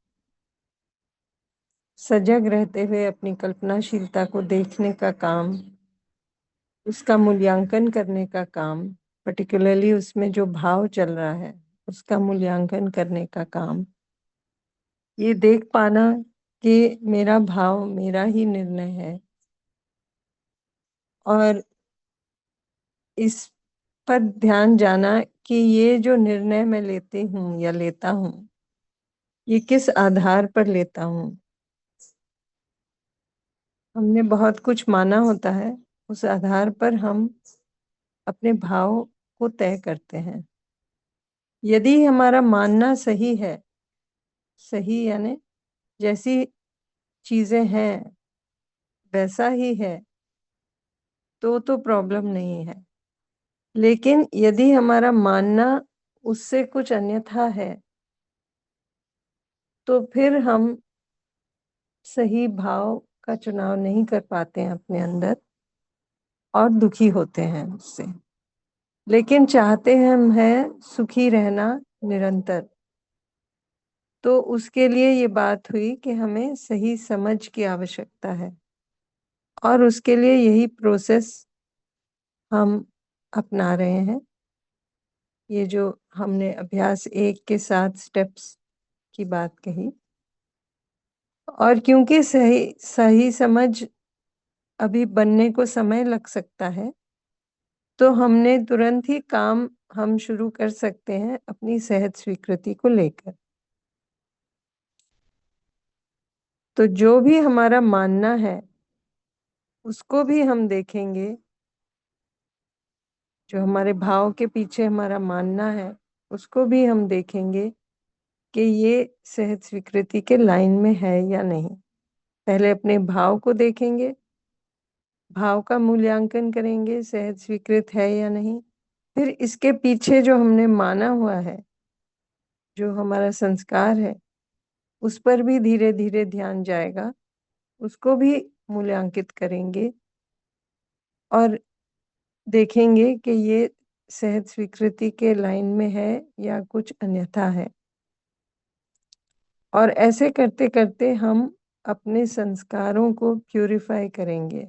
सजग रहते हुए अपनी कल्पनाशीलता को देखने का काम, उसका मूल्यांकन करने का काम, पर्टिकुलरली उसमें जो भाव चल रहा है उसका मूल्यांकन करने का काम, ये देख पाना कि मेरा भाव मेरा ही निर्णय है, और इस पर ध्यान जाना कि ये जो निर्णय मैं लेती हूँ या लेता हूँ, ये किस आधार पर लेता हूँ। हमने बहुत कुछ माना होता है, उस आधार पर हम अपने भाव को तय करते हैं। यदि हमारा मानना सही है, सही यानी जैसी चीजें हैं वैसा ही है, तो प्रॉब्लम नहीं है। लेकिन यदि हमारा मानना उससे कुछ अन्यथा है, तो फिर हम सही भाव का चुनाव नहीं कर पाते हैं अपने अंदर, और दुखी होते हैं उससे। लेकिन चाहते हम हैं सुखी रहना निरंतर, तो उसके लिए ये बात हुई कि हमें सही समझ की आवश्यकता है, और उसके लिए यही प्रोसेस हम अपना रहे हैं। ये जो हमने अभ्यास 1 के 7 स्टेप्स की बात कही, और क्योंकि सही समझ अभी बनने को समय लग सकता है, तो हमने तुरंत ही काम हम शुरू कर सकते हैं अपनी सहज स्वीकृति को लेकर। तो जो भी हमारा मानना है उसको भी हम देखेंगे, जो हमारे भाव के पीछे हमारा मानना है उसको भी हम देखेंगे कि ये सहज स्वीकृति के लाइन में है या नहीं। पहले अपने भाव को देखेंगे, भाव का मूल्यांकन करेंगे, सहज स्वीकृत है या नहीं। फिर इसके पीछे जो हमने माना हुआ है, जो हमारा संस्कार है, उस पर भी धीरे धीरे ध्यान जाएगा, उसको भी मूल्यांकित करेंगे और देखेंगे कि ये सहज स्वीकृति के लाइन में है या कुछ अन्यथा है। और ऐसे करते करते हम अपने संस्कारों को प्यूरिफाई करेंगे,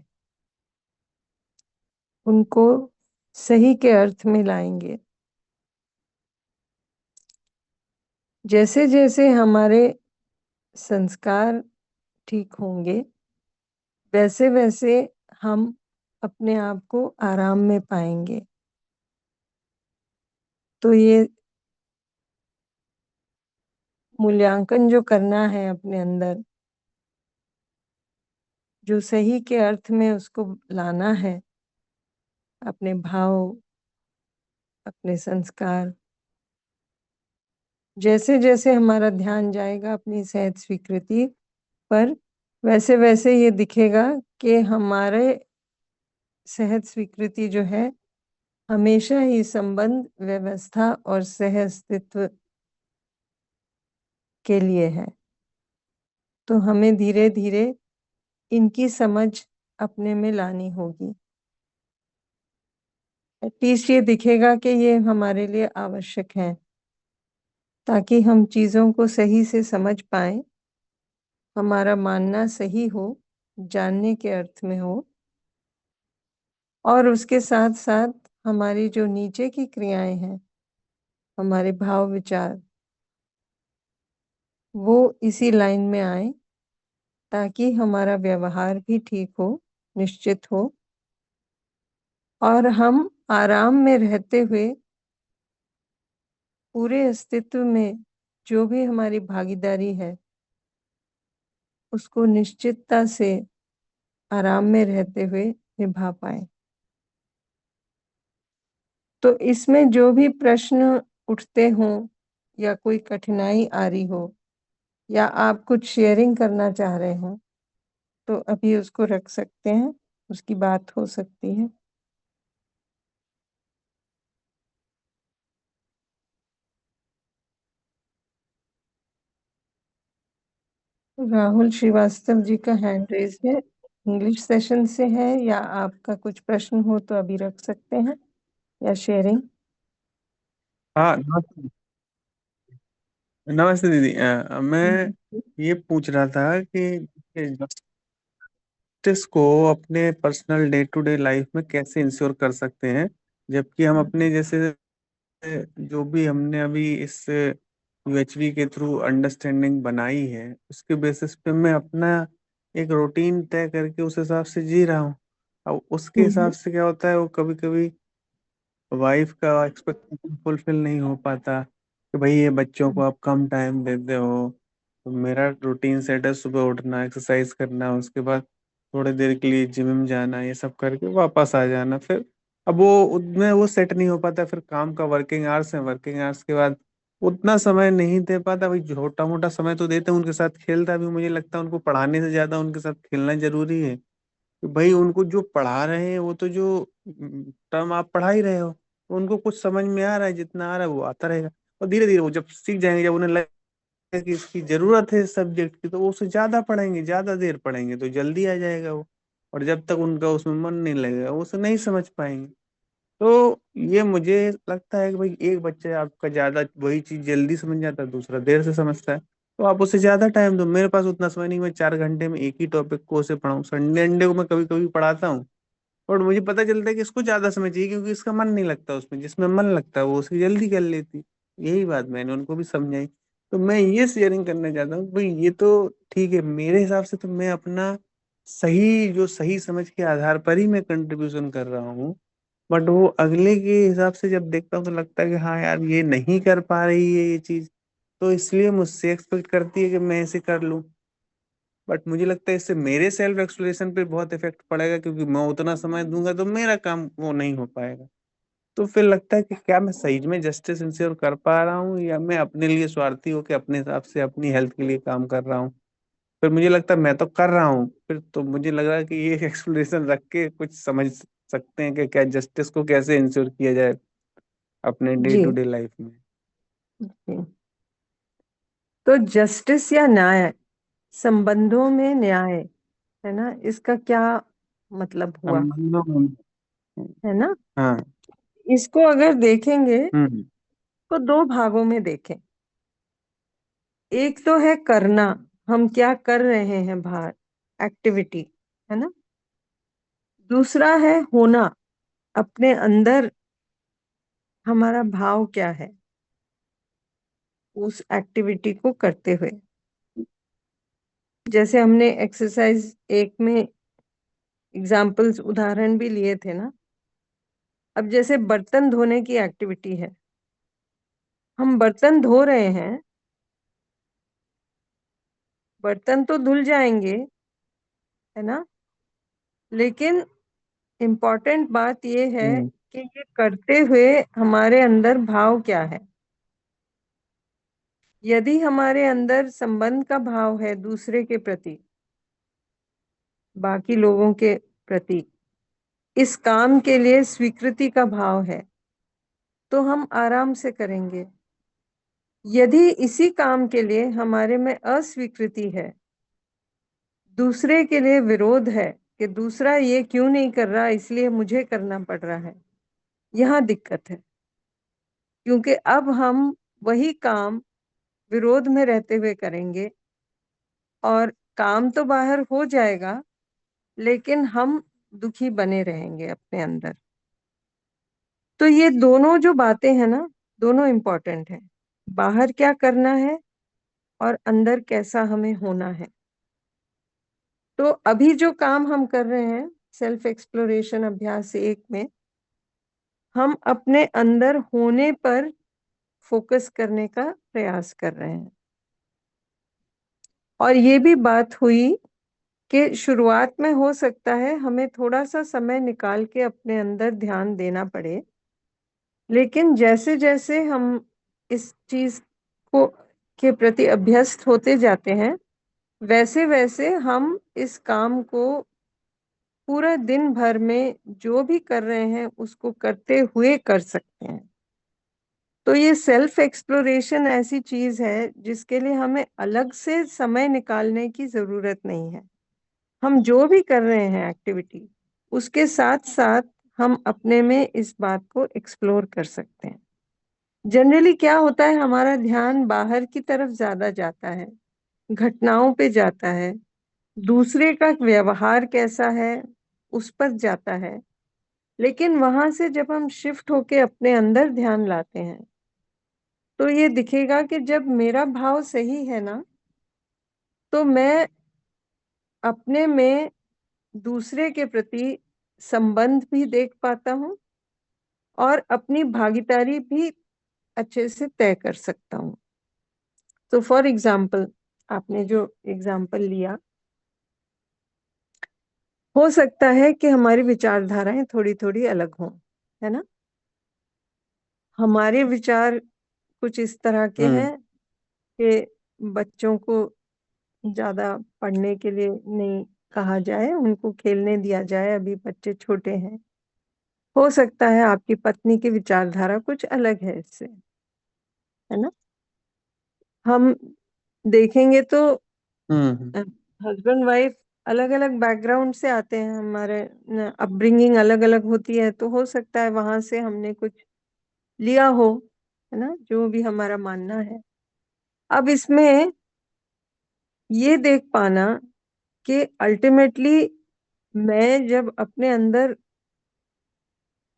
उनको सही के अर्थ में लाएंगे। जैसे जैसे हमारे संस्कार ठीक होंगे, वैसे वैसे हम अपने आप को आराम में पाएंगे। तो ये मूल्यांकन जो करना है अपने अंदर, जो सही के अर्थ में उसको लाना है, अपने भाव, अपने संस्कार, जैसे जैसे हमारा ध्यान जाएगा अपनी सहज स्वीकृति पर, वैसे वैसे ये दिखेगा कि हमारे सहज स्वीकृति जो है हमेशा ही संबंध, व्यवस्था और सह अस्तित्व के लिए है। तो हमें धीरे धीरे इनकी समझ अपने में लानी होगी। एटलीस्ट ये दिखेगा कि ये हमारे लिए आवश्यक है, ताकि हम चीज़ों को सही से समझ पाएं, हमारा मानना सही हो, जानने के अर्थ में हो, और उसके साथ साथ हमारी जो नीचे की क्रियाएं हैं, हमारे भाव विचार, वो इसी लाइन में आए, ताकि हमारा व्यवहार भी ठीक हो, निश्चित हो, और हम आराम में रहते हुए पूरे अस्तित्व में जो भी हमारी भागीदारी है उसको निश्चितता से आराम में रहते हुए निभा पाए। तो इसमें जो भी प्रश्न उठते हों या कोई कठिनाई आ रही हो, या आप कुछ शेयरिंग करना चाह रहे हो, तो अभी उसको रख सकते हैं। उसकी बात हो सकती है। राहुल श्रीवास्तव जी का हैंड रेज है, इंग्लिश सेशन से है, या आपका कुछ प्रश्न हो तो अभी रख सकते हैं, या शेयरिंग। हाँ, नमस्ते। नमस्ते दीदी, मैं ये पूछ रहा था कि जस्टिस को अपने personal day to day life में कैसे इंश्योर कर सकते हैं, जबकि हम अपने जैसे जो भी हमने अभी इस यूएचवी के थ्रू अंडरस्टैंडिंग बनाई है उसके बेसिस पे मैं अपना एक रूटीन तय करके उस हिसाब से जी रहा हूँ। अब उसके हिसाब से क्या होता है, वो कभी कभी वाइफ का एक्सपेक्टेशन फुलफिल नहीं हो पाता कि भाई ये बच्चों को आप कम टाइम देते हो। तो मेरा रूटीन सेट है सुबह उठना, एक्सरसाइज करना, उसके बाद थोड़ी देर के लिए जिम में जाना, ये सब करके वापस आ जाना। फिर अब वो उनमें वो सेट नहीं हो पाता, फिर काम का वर्किंग आवर्स है, वर्किंग आवर्स के बाद उतना समय नहीं दे पाता। भाई छोटा मोटा समय तो देते हैं, उनके साथ खेलता भी, मुझे लगता है उनको पढ़ाने से ज्यादा उनके साथ खेलना जरूरी है। कि भाई उनको जो पढ़ा रहे हैं वो तो जो टर्म आप पढ़ा ही रहे हो, तो उनको कुछ समझ में आ रहा है, जितना आ रहा है वो आता रहेगा। और धीरे धीरे वो जब सीख जाएंगे, जब उन्हें लगेगा कि इसकी जरूरत है इस सब्जेक्ट की, तो वो उसे ज्यादा पढ़ेंगे, ज्यादा देर पढ़ेंगे तो जल्दी आ जाएगा वो। और जब तक उनका उसमें मन नहीं लगेगा वो उसे नहीं समझ पाएंगे। तो ये मुझे लगता है कि भाई एक बच्चा आपका ज्यादा वही चीज जल्दी समझ जाता है, दूसरा देर से समझता है, तो आप उसे ज्यादा टाइम दो। मेरे पास उतना समय नहीं, मैं 4 घंटे में एक ही टॉपिक को उसे पढ़ाऊँ। संडे अंडे को मैं कभी कभी पढ़ाता हूँ, और मुझे पता चलता है कि इसको ज्यादा समय चाहिए क्योंकि इसका मन नहीं लगता उसमें, जिसमें मन लगता है वो उसकी जल्दी कर लेती। यही बात मैंने उनको भी समझाई। तो मैं ये शेयरिंग करना चाहता हूँ भाई, ये तो ठीक है मेरे हिसाब से, तो मैं अपना सही जो सही समझ के आधार पर ही मैं कंट्रीब्यूशन कर रहा हूँ। बट वो अगले के हिसाब से जब देखता हूँ तो लगता है कि हाँ यार ये नहीं कर पा रही है ये चीज, तो इसलिए मुझसे एक्सपेक्ट करती है कि मैं इसे कर लूँ। बट मुझे लगता है इससे मेरे सेल्फ एक्सप्लोरेशन पे बहुत इफेक्ट पड़ेगा, क्योंकि मैं उतना समय दूंगा तो मेरा काम वो नहीं हो पाएगा। तो फिर लगता है कि क्या मैं सही में जस्टिस इंश्योर कर पा रहा हूँ, या मैं अपने लिए स्वार्थी होकर अपने हिसाब से अपनी हेल्थ के लिए काम कर रहा हूँ। फिर मुझे लगता है मैं तो कर रहा हूँ, फिर तो मुझे लग रहा है कि ये एक्सप्लेनेशन रख के कुछ समझ सकते हैं कि क्या जस्टिस को कैसे इंश्योर किया जाए अपने डे जी टू डे लाइफ में। जी। तो जस्टिस या न्याय, संबंधों में न्याय, है ना, इसका क्या मतलब हुआ, संबंधों में। है ना। हाँ। इसको अगर देखेंगे हम्म। तो दो भागों में देखें। एक तो है करना, हम क्या कर रहे हैं बाहर, एक्टिविटी, है ना। दूसरा है होना, अपने अंदर हमारा भाव क्या है उस एक्टिविटी को करते हुए। जैसे हमने एक्सरसाइज एक में एग्जाम्पल्स उदाहरण भी लिए थे ना। अब जैसे बर्तन धोने की एक्टिविटी है, हम बर्तन धो रहे हैं, बर्तन तो धुल जाएंगे, है ना, लेकिन इम्पोर्टेंट बात ये है हम्म। कि ये करते हुए हमारे अंदर भाव क्या है। यदि हमारे अंदर संबंध का भाव है दूसरे के प्रति, बाकी लोगों के प्रति, इस काम के लिए स्वीकृति का भाव है, तो हम आराम से करेंगे। यदि इसी काम के लिए हमारे में अस्वीकृति है, दूसरे के लिए विरोध है कि दूसरा ये क्यों नहीं कर रहा इसलिए मुझे करना पड़ रहा है, यहाँ दिक्कत है। क्योंकि अब हम वही काम विरोध में रहते हुए करेंगे, और काम तो बाहर हो जाएगा लेकिन हम दुखी बने रहेंगे अपने अंदर। तो ये दोनों जो बातें हैं ना, दोनों इम्पोर्टेंट है। बाहर क्या करना है और अंदर कैसा हमें होना है। तो अभी जो काम हम कर रहे हैं सेल्फ एक्सप्लोरेशन अभ्यास 1 में, हम अपने अंदर होने पर फोकस करने का प्रयास कर रहे हैं। और ये भी बात हुई कि शुरुआत में हो सकता है हमें थोड़ा सा समय निकाल के अपने अंदर ध्यान देना पड़े, लेकिन जैसे जैसे हम इस चीज को के प्रति अभ्यस्त होते जाते हैं, वैसे वैसे हम इस काम को पूरा दिन भर में जो भी कर रहे हैं उसको करते हुए कर सकते हैं। तो ये सेल्फ एक्सप्लोरेशन ऐसी चीज है जिसके लिए हमें अलग से समय निकालने की जरूरत नहीं है। हम जो भी कर रहे हैं एक्टिविटी, उसके साथ साथ हम अपने में इस बात को एक्सप्लोर कर सकते हैं। जनरली क्या होता है, हमारा ध्यान बाहर की तरफ ज्यादा जाता है, घटनाओं पे जाता है, दूसरे का व्यवहार कैसा है उस पर जाता है। लेकिन वहां से जब हम शिफ्ट होके अपने अंदर ध्यान लाते हैं तो ये दिखेगा कि जब मेरा भाव सही है ना, तो मैं अपने में दूसरे के प्रति संबंध भी देख पाता हूँ और अपनी भागीदारी भी अच्छे से तय कर सकता हूँ। तो फॉर एग्जाम्पल, आपने जो एग्जाम्पल लिया, हो सकता है कि हमारी विचारधाराएं थोड़ी थोड़ी अलग हों, है ना। हमारे विचार कुछ इस तरह के हैं कि बच्चों को ज्यादा पढ़ने के लिए नहीं कहा जाए, उनको खेलने दिया जाए, अभी बच्चे छोटे हैं। हो सकता है आपकी पत्नी की विचारधारा कुछ अलग है इससे, है ना। हम देखेंगे तो हस्बैंड वाइफ अलग अलग बैकग्राउंड से आते हैं, हमारे अपब्रिंगिंग अलग अलग होती है, तो हो सकता है वहां से हमने कुछ लिया हो, है ना, जो भी हमारा मानना है। अब इसमें ये देख पाना कि अल्टीमेटली मैं जब अपने अंदर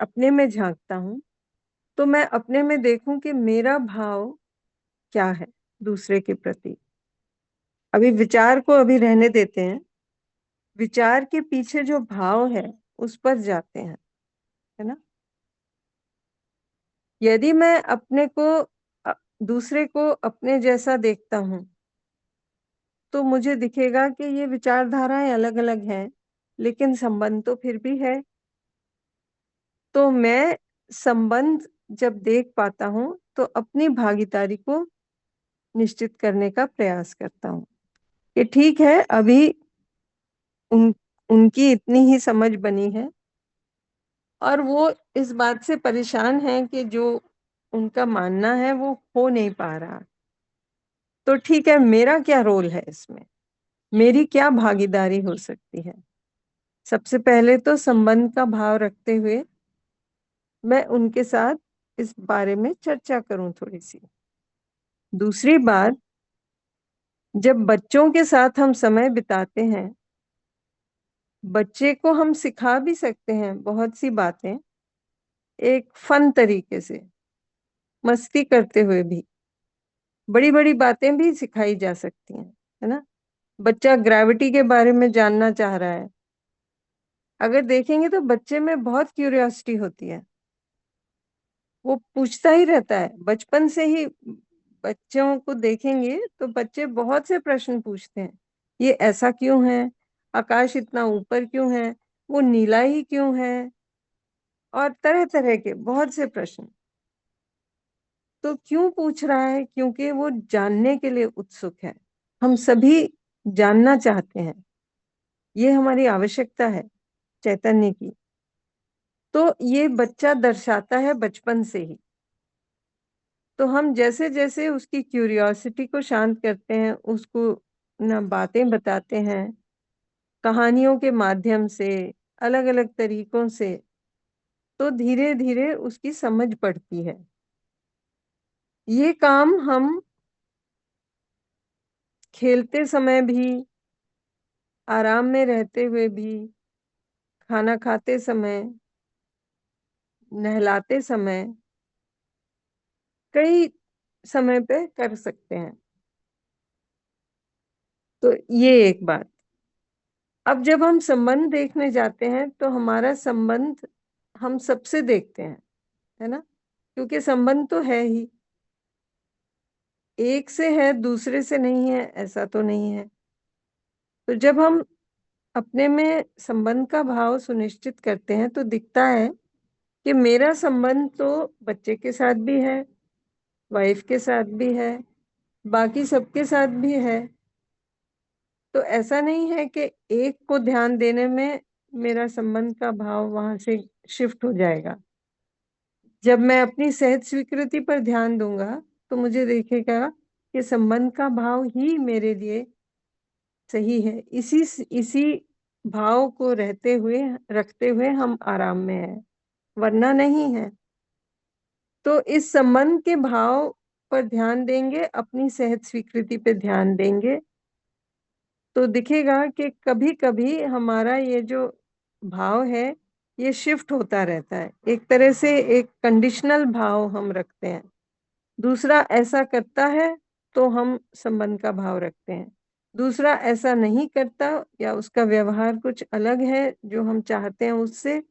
अपने में झांकता हूँ तो मैं अपने में देखूं कि मेरा भाव क्या है दूसरे के प्रति। अभी विचार को अभी रहने देते हैं, विचार के पीछे जो भाव है उस पर जाते हैं, है ना। यदि मैं अपने को दूसरे को अपने जैसा देखता हूं तो मुझे दिखेगा कि ये विचारधाराएं अलग अलग हैं, लेकिन संबंध तो फिर भी है। तो मैं संबंध जब देख पाता हूं तो अपनी भागीदारी को निश्चित करने का प्रयास करता हूं कि ठीक है, अभी उनकी इतनी ही समझ बनी है और वो इस बात से परेशान है कि जो उनका मानना है वो हो नहीं पा रहा। तो ठीक है, मेरा क्या रोल है इसमें, मेरी क्या भागीदारी हो सकती है। सबसे पहले तो संबंध का भाव रखते हुए मैं उनके साथ इस बारे में चर्चा करूं थोड़ी सी। दूसरी बात, जब बच्चों के साथ हम समय बिताते हैं, बच्चे को हम सिखा भी सकते हैं बहुत सी बातें, एक फन तरीके से, मस्ती करते हुए भी बड़ी बड़ी बातें भी सिखाई जा सकती हैं, है ना। बच्चा ग्रेविटी के बारे में जानना चाह रहा है, अगर देखेंगे तो बच्चे में बहुत क्यूरियोसिटी होती है, वो पूछता ही रहता है बचपन से ही। बच्चों को देखेंगे तो बच्चे बहुत से प्रश्न पूछते हैं, ये ऐसा क्यों है, आकाश इतना ऊपर क्यों है, वो नीला ही क्यों है, और तरह तरह के बहुत से प्रश्न। तो क्यों पूछ रहा है, क्योंकि वो जानने के लिए उत्सुक है। हम सभी जानना चाहते हैं, ये हमारी आवश्यकता है चैतन्य की। तो ये बच्चा दर्शाता है बचपन से ही। तो हम जैसे जैसे उसकी क्यूरियोसिटी को शांत करते हैं, उसको ना बातें बताते हैं कहानियों के माध्यम से, अलग अलग तरीकों से, तो धीरे धीरे उसकी समझ बढ़ती है। ये काम हम खेलते समय भी, आराम में रहते हुए भी, खाना खाते समय, नहलाते समय, कई समय पे कर सकते हैं। तो ये एक बात। अब जब हम संबंध देखने जाते हैं तो हमारा संबंध हम सबसे देखते हैं, है ना, क्योंकि संबंध तो है ही, एक से है दूसरे से नहीं है ऐसा तो नहीं है। तो जब हम अपने में संबंध का भाव सुनिश्चित करते हैं तो दिखता है कि मेरा संबंध तो बच्चे के साथ भी है, वाइफ के साथ भी है, बाकी सबके साथ भी है। तो ऐसा नहीं है कि एक को ध्यान देने में मेरा संबंध का भाव वहां से शिफ्ट हो जाएगा। जब मैं अपनी सहज स्वीकृति पर ध्यान दूंगा तो मुझे देखेगा कि संबंध का भाव ही मेरे लिए सही है। इसी भाव को रखते हुए हम आराम में हैं, वरना नहीं है। तो इस संबंध के भाव पर ध्यान देंगे, अपनी सहज स्वीकृति पे ध्यान देंगे, तो दिखेगा कि कभी कभी हमारा ये जो भाव है ये शिफ्ट होता रहता है। एक तरह से एक कंडीशनल भाव हम रखते हैं। दूसरा ऐसा करता है तो हम संबंध का भाव रखते हैं, दूसरा ऐसा नहीं करता या उसका व्यवहार कुछ अलग है जो हम चाहते हैं उससे,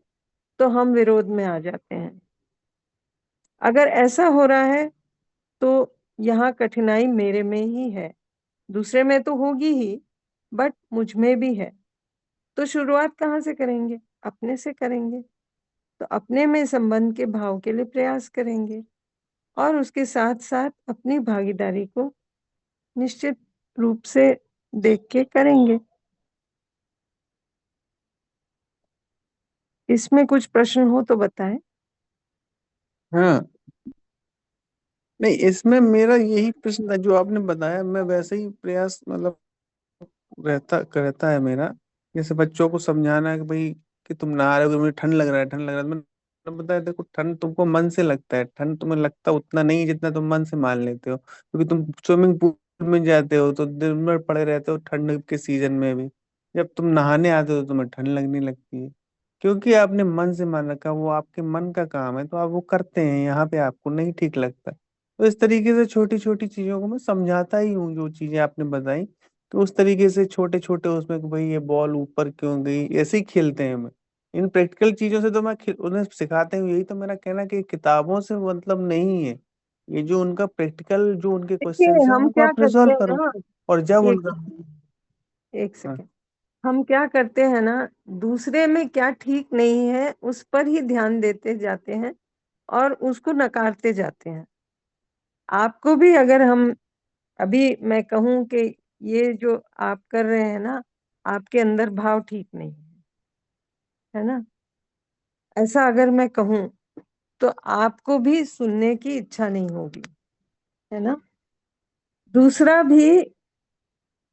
तो हम विरोध में आ जाते हैं। अगर ऐसा हो रहा है तो यहाँ कठिनाई मेरे में ही है, दूसरे में तो होगी ही बट मुझ में भी है। तो शुरुआत कहाँ से करेंगे? अपने से करेंगे। तो अपने में संबंध के भाव के लिए प्रयास करेंगे और उसके साथ साथ अपनी भागीदारी को निश्चित रूप से देख के करेंगे। इसमें कुछ प्रश्न हो तो बताएं। हाँ, नहीं, इसमें मेरा यही प्रश्न था जो आपने बताया, मैं वैसे ही प्रयास मतलब रहता है मेरा। जैसे बच्चों को समझाना है कि भाई कि तुम नहा रहे हो तो मुझे ठंड लग रहा है, ठंड लग रहा है। मैंने बताया देखो, ठंड तुमको मन से लगता है, ठंड तुम्हें लगता उतना नहीं जितना तुम मन से मान लेते हो, क्योंकि तुम स्विमिंग पूल में जाते हो तो दिन भर पड़े रहते हो ठंड के सीजन में भी। जब तुम नहाने आते हो तो तुम्हें ठंड लगने लगती है, क्योंकि आपने मन से मान रखा, वो आपके मन का काम है तो आप वो करते हैं, यहाँ पे आपको नहीं ठीक लगता। तो इस तरीके से छोटी छोटी चीजों को मैं समझाता ही हूँ, जो चीजें आपने बताई। तो उस तरीके से छोटे छोटे उसमें कि भाई ये बॉल ऊपर क्यों गई, ऐसे ही खेलते हैं। मैं इन प्रैक्टिकल चीजों से तो उन्हें सिखाते हूँ। यही तो मेरा कहना कि किताबों से मतलब नहीं है, ये जो उनका प्रैक्टिकल जो उनके देखिए क्वेश्चंस हैं हम उनको क्या आप करते रिजॉल्व हैं करो। ना, और जब एक उनका एक हाँ, सेकेंड, हम क्या करते हैं ना, दूसरे में क्या ठीक नहीं है उस पर ही ध्यान देते जाते हैं और उसको नकारते जाते हैं। आपको भी अगर हम अभी मैं कहूं कि ये जो आप कर रहे हैं ना, आपके अंदर भाव ठीक नहीं है ना, ऐसा अगर मैं कहूं तो आपको भी सुनने की इच्छा नहीं होगी, है ना। दूसरा भी,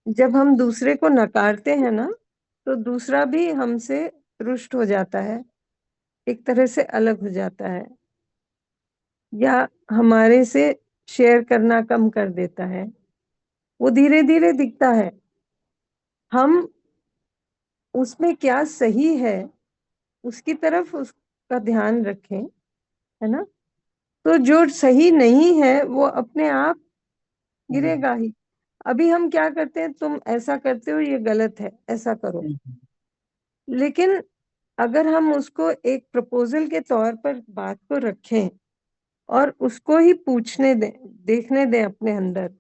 जब हम दूसरे को नकारते हैं ना तो दूसरा भी हमसे रुष्ट हो जाता है, एक तरह से अलग हो जाता है, या हमारे से शेयर करना कम कर देता है। वो धीरे धीरे दिखता है। हम उसमें क्या सही है उसकी तरफ उसका ध्यान रखें, है ना। तो जो सही नहीं है वो अपने आप गिरेगा ही। अभी हम क्या करते हैं, तुम ऐसा करते हो ये गलत है, ऐसा करो। लेकिन अगर हम उसको एक प्रपोजल के तौर पर बात को रखें और उसको ही पूछने दें, देखने दें अपने अंदर,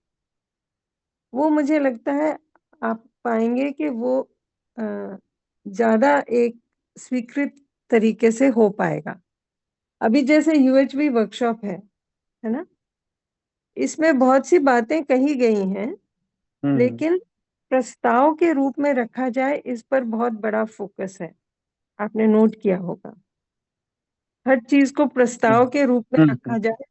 वो मुझे लगता है आप पाएंगे कि वो ज्यादा एक स्वीकृत तरीके से हो पाएगा। अभी जैसे यूएचबी वर्कशॉप है ना, इसमें बहुत सी बातें कही गई हैं, लेकिन प्रस्ताव के रूप में रखा जाए इस पर बहुत बड़ा फोकस है। आपने नोट किया होगा, हर चीज को प्रस्ताव के रूप में रखा जाए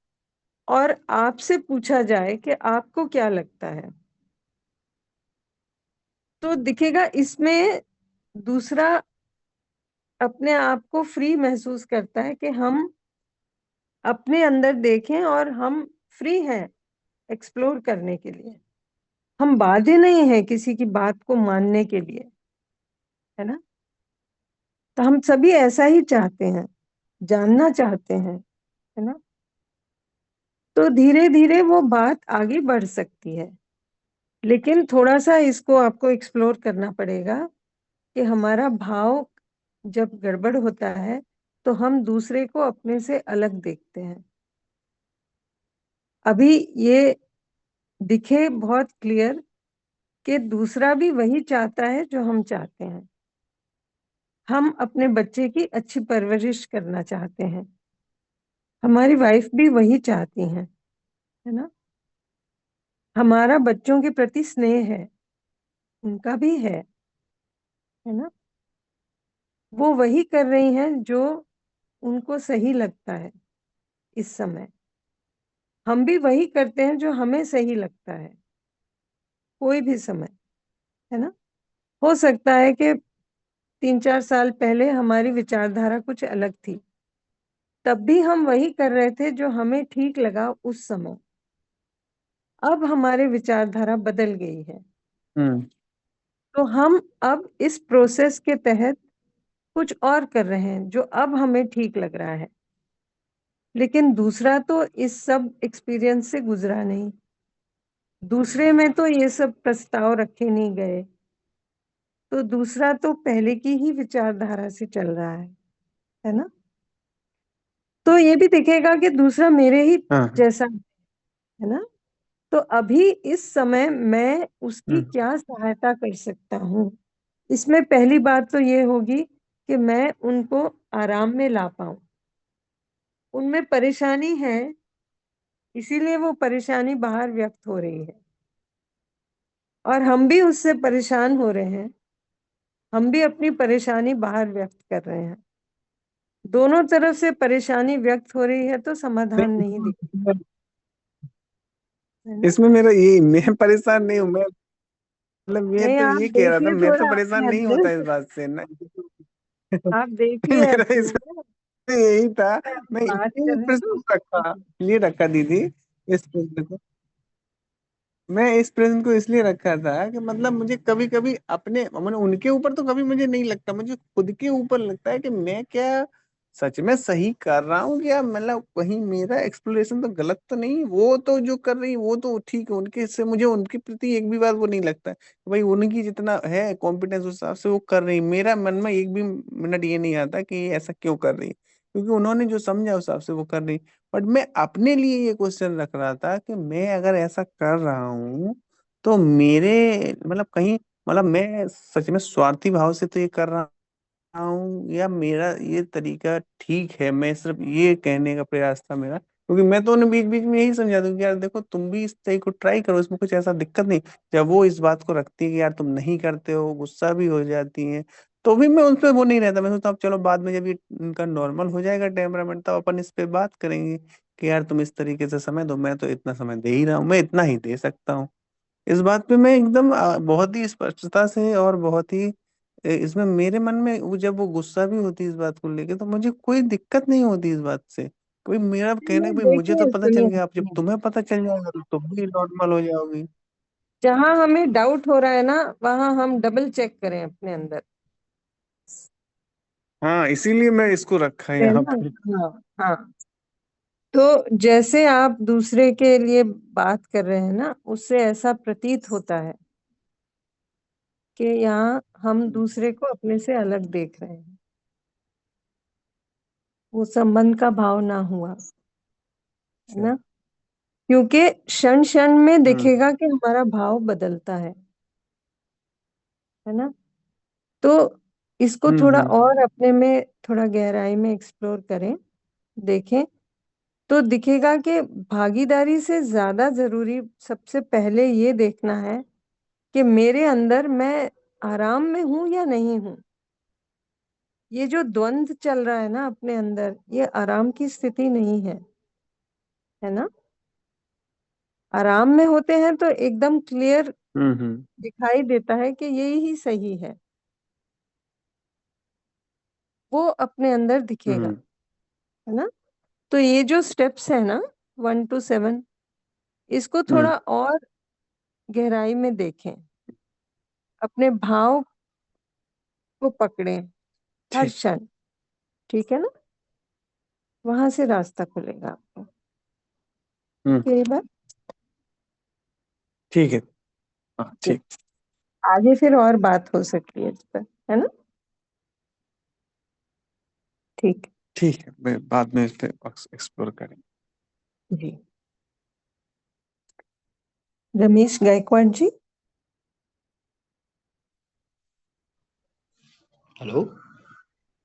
और आपसे पूछा जाए कि आपको क्या लगता है। तो दिखेगा इसमें दूसरा अपने आप को फ्री महसूस करता है कि हम अपने अंदर देखें और हम फ्री हैं एक्सप्लोर करने के लिए। हम बाध्य नहीं है किसी की बात को मानने के लिए, है ना। तो हम सभी ऐसा ही चाहते हैं, जानना चाहते हैं, है ना। तो धीरे धीरे वो बात आगे बढ़ सकती है, लेकिन थोड़ा सा इसको आपको एक्सप्लोर करना पड़ेगा कि हमारा भाव जब गड़बड़ होता है तो हम दूसरे को अपने से अलग देखते हैं। अभी ये दिखे बहुत क्लियर कि दूसरा भी वही चाहता है जो हम चाहते हैं। हम अपने बच्चे की अच्छी परवरिश करना चाहते हैं, हमारी वाइफ भी वही चाहती हैं, है ना। हमारा बच्चों के प्रति स्नेह है, उनका भी है ना। वो वही कर रही हैं जो उनको सही लगता है इस समय। हम भी वही करते हैं जो हमें सही लगता है कोई भी समय, है ना। हो सकता है कि 3-4 साल पहले हमारी विचारधारा कुछ अलग थी, तब भी हम वही कर रहे थे जो हमें ठीक लगा उस समय। अब हमारी विचारधारा बदल गई है, तो हम अब इस प्रोसेस के तहत कुछ और कर रहे हैं जो अब हमें ठीक लग रहा है। लेकिन दूसरा तो इस सब एक्सपीरियंस से गुजरा नहीं, दूसरे में तो ये सब प्रस्ताव रखे नहीं गए, तो दूसरा तो पहले की ही विचारधारा से चल रहा है ना। तो ये भी दिखेगा कि दूसरा मेरे ही हाँ जैसा है ना। तो अभी इस समय मैं उसकी क्या सहायता कर सकता हूँ, इसमें पहली बात तो ये होगी कि मैं उनको आराम में ला पाऊं। उनमें परेशानी है, इसीलिए वो परेशानी बाहर व्यक्त हो रही है, और हम भी उससे परेशान हो रहे हैं, हम भी अपनी परेशानी बाहर व्यक्त कर रहे हैं। दोनों तरफ से परेशानी व्यक्त हो रही है तो समाधान नहीं दिख नहीं, है ना। इसमें मेरा ये, मैं परेशान नहीं हूँ, मैं मतलब ये नहीं, तो आप ये कह रहा था, देखिए मैं तो थोड़ा परेशान अपने नहीं होता इस अंदर, बात से ना। आप देखिए मेरा अपने इसमें अंदर यही था। हम मैं बात इसलिए कर रहे हैं प्रश्न ना को उसको रखा, इसलिए रखा दीदी, इस प्रश्न को मैं इस प्रश्न को इसलिए रखा था कि मतलब मुझे कभी कभी अपने मैंने उनके ऊपर तो कभी मुझे नहीं लगता, मुझे खुद के ऊपर लगता है कि मैं क्या सच में सही कर रहा हूँ, क्या मतलब कहीं मेरा एक्सप्लोरेशन तो गलत तो नहीं। वो तो जो कर रही वो तो ठीक है, उनके से मुझे उनके प्रति एक भी बार वो नहीं लगता है भाई उनकी जितना है कॉम्पिटेंस उस हिसाब से वो कर रही। मेरा मन में एक भी मिनट ये नहीं आता कि ये ऐसा क्यों कर रही, क्योंकि उन्होंने जो समझा उस हिसाब से वो कर रही। बट मैं अपने लिए ये क्वेश्चन रख रहा था कि मैं अगर ऐसा कर रहा हूँ तो मेरे मतलब कहीं मतलब मैं सच में स्वार्थी भाव से तो ये कर रहा हूँ, या मेरा ये तरीका ठीक है। मैं सिर्फ ये कहने का प्रयास था मेरा, क्योंकि मैं तो उन्हें बीच बीच में यही समझा दूं कि यार देखो तुम भी इस तरीके को ट्राई करो, इसमें कुछ ऐसा दिक्कत नहीं। जब वो इस बात को रखती है कि यार तुम नहीं करते हो, गुस्सा भी हो जाती है, तो भी मैं उस पर वो नहीं रहता। मैं सोचता हूँ चलो बाद में जब ये इनका नॉर्मल हो जाएगा टेम्परामेंट, तब अपन इस पे बात करेंगे कि यार तुम इस तरीके से समय दो, मैं तो इतना समय दे ही रहा हूँ, मैं इतना ही दे सकता हूँ। इस बात पे मैं एकदम बहुत ही स्पष्टता से और बहुत ही इसमें मेरे मन में वो जब वो गुस्सा भी होती है इस बात को लेके, तो मुझे कोई दिक्कत नहीं होती इस बात से। कोई मेरा कहना है नहीं, भाई मुझे तो देखिए पता चल सुनिए गया, अब जब सुनिए, तुम्हें पता चल जाएगा तो तुम भी नॉर्मल हो जाओगी। जहां हमें डाउट हो रहा है ना वहां हम डबल चेक करें अपने अंदर, हाँ इसीलिए मैं इसको रखा है है यहाँ ना। पे। हाँ हाँ, तो जैसे आप दूसरे के लिए बात कर रहे हैं ना, उससे ऐसा प्रतीत होता है कि यहाँ हम दूसरे को अपने से अलग देख रहे हैं, वो संबंध का भाव ना हुआ, है अच्छा। ना। क्योंकि क्षण क्षण में हम्म दिखेगा कि हमारा भाव बदलता है ना। तो इसको थोड़ा हम्म। और अपने में थोड़ा गहराई में एक्सप्लोर करें, देखें, तो दिखेगा कि भागीदारी से ज्यादा जरूरी सबसे पहले ये देखना है कि मेरे अंदर मैं आराम में हूं या नहीं हूं। ये जो द्वंद्व चल रहा है ना अपने अंदर, ये आराम की स्थिति नहीं है ना। आराम में होते हैं तो एकदम क्लियर हम्म। दिखाई देता है कि यही ही सही है, वो अपने अंदर दिखेगा, हम्म है ना। तो ये जो स्टेप्स है ना, 1 to 7, इसको हम्म। थोड़ा और गहराई में देखें, अपने भाव को पकड़ें हर ठीक। क्षण, ठीक है ना। वहां से रास्ता खुलेगा आपको। हम्म। ये बात ठीक है। हाँ ठीक, ठीक। आगे फिर और बात हो सकती है इस पर, है ना। ठीक ठीक है, मैं बाद में इस पे एक्सप्लोर करेंगे। जी। रमेश गायकवाड़ जी। हेलो।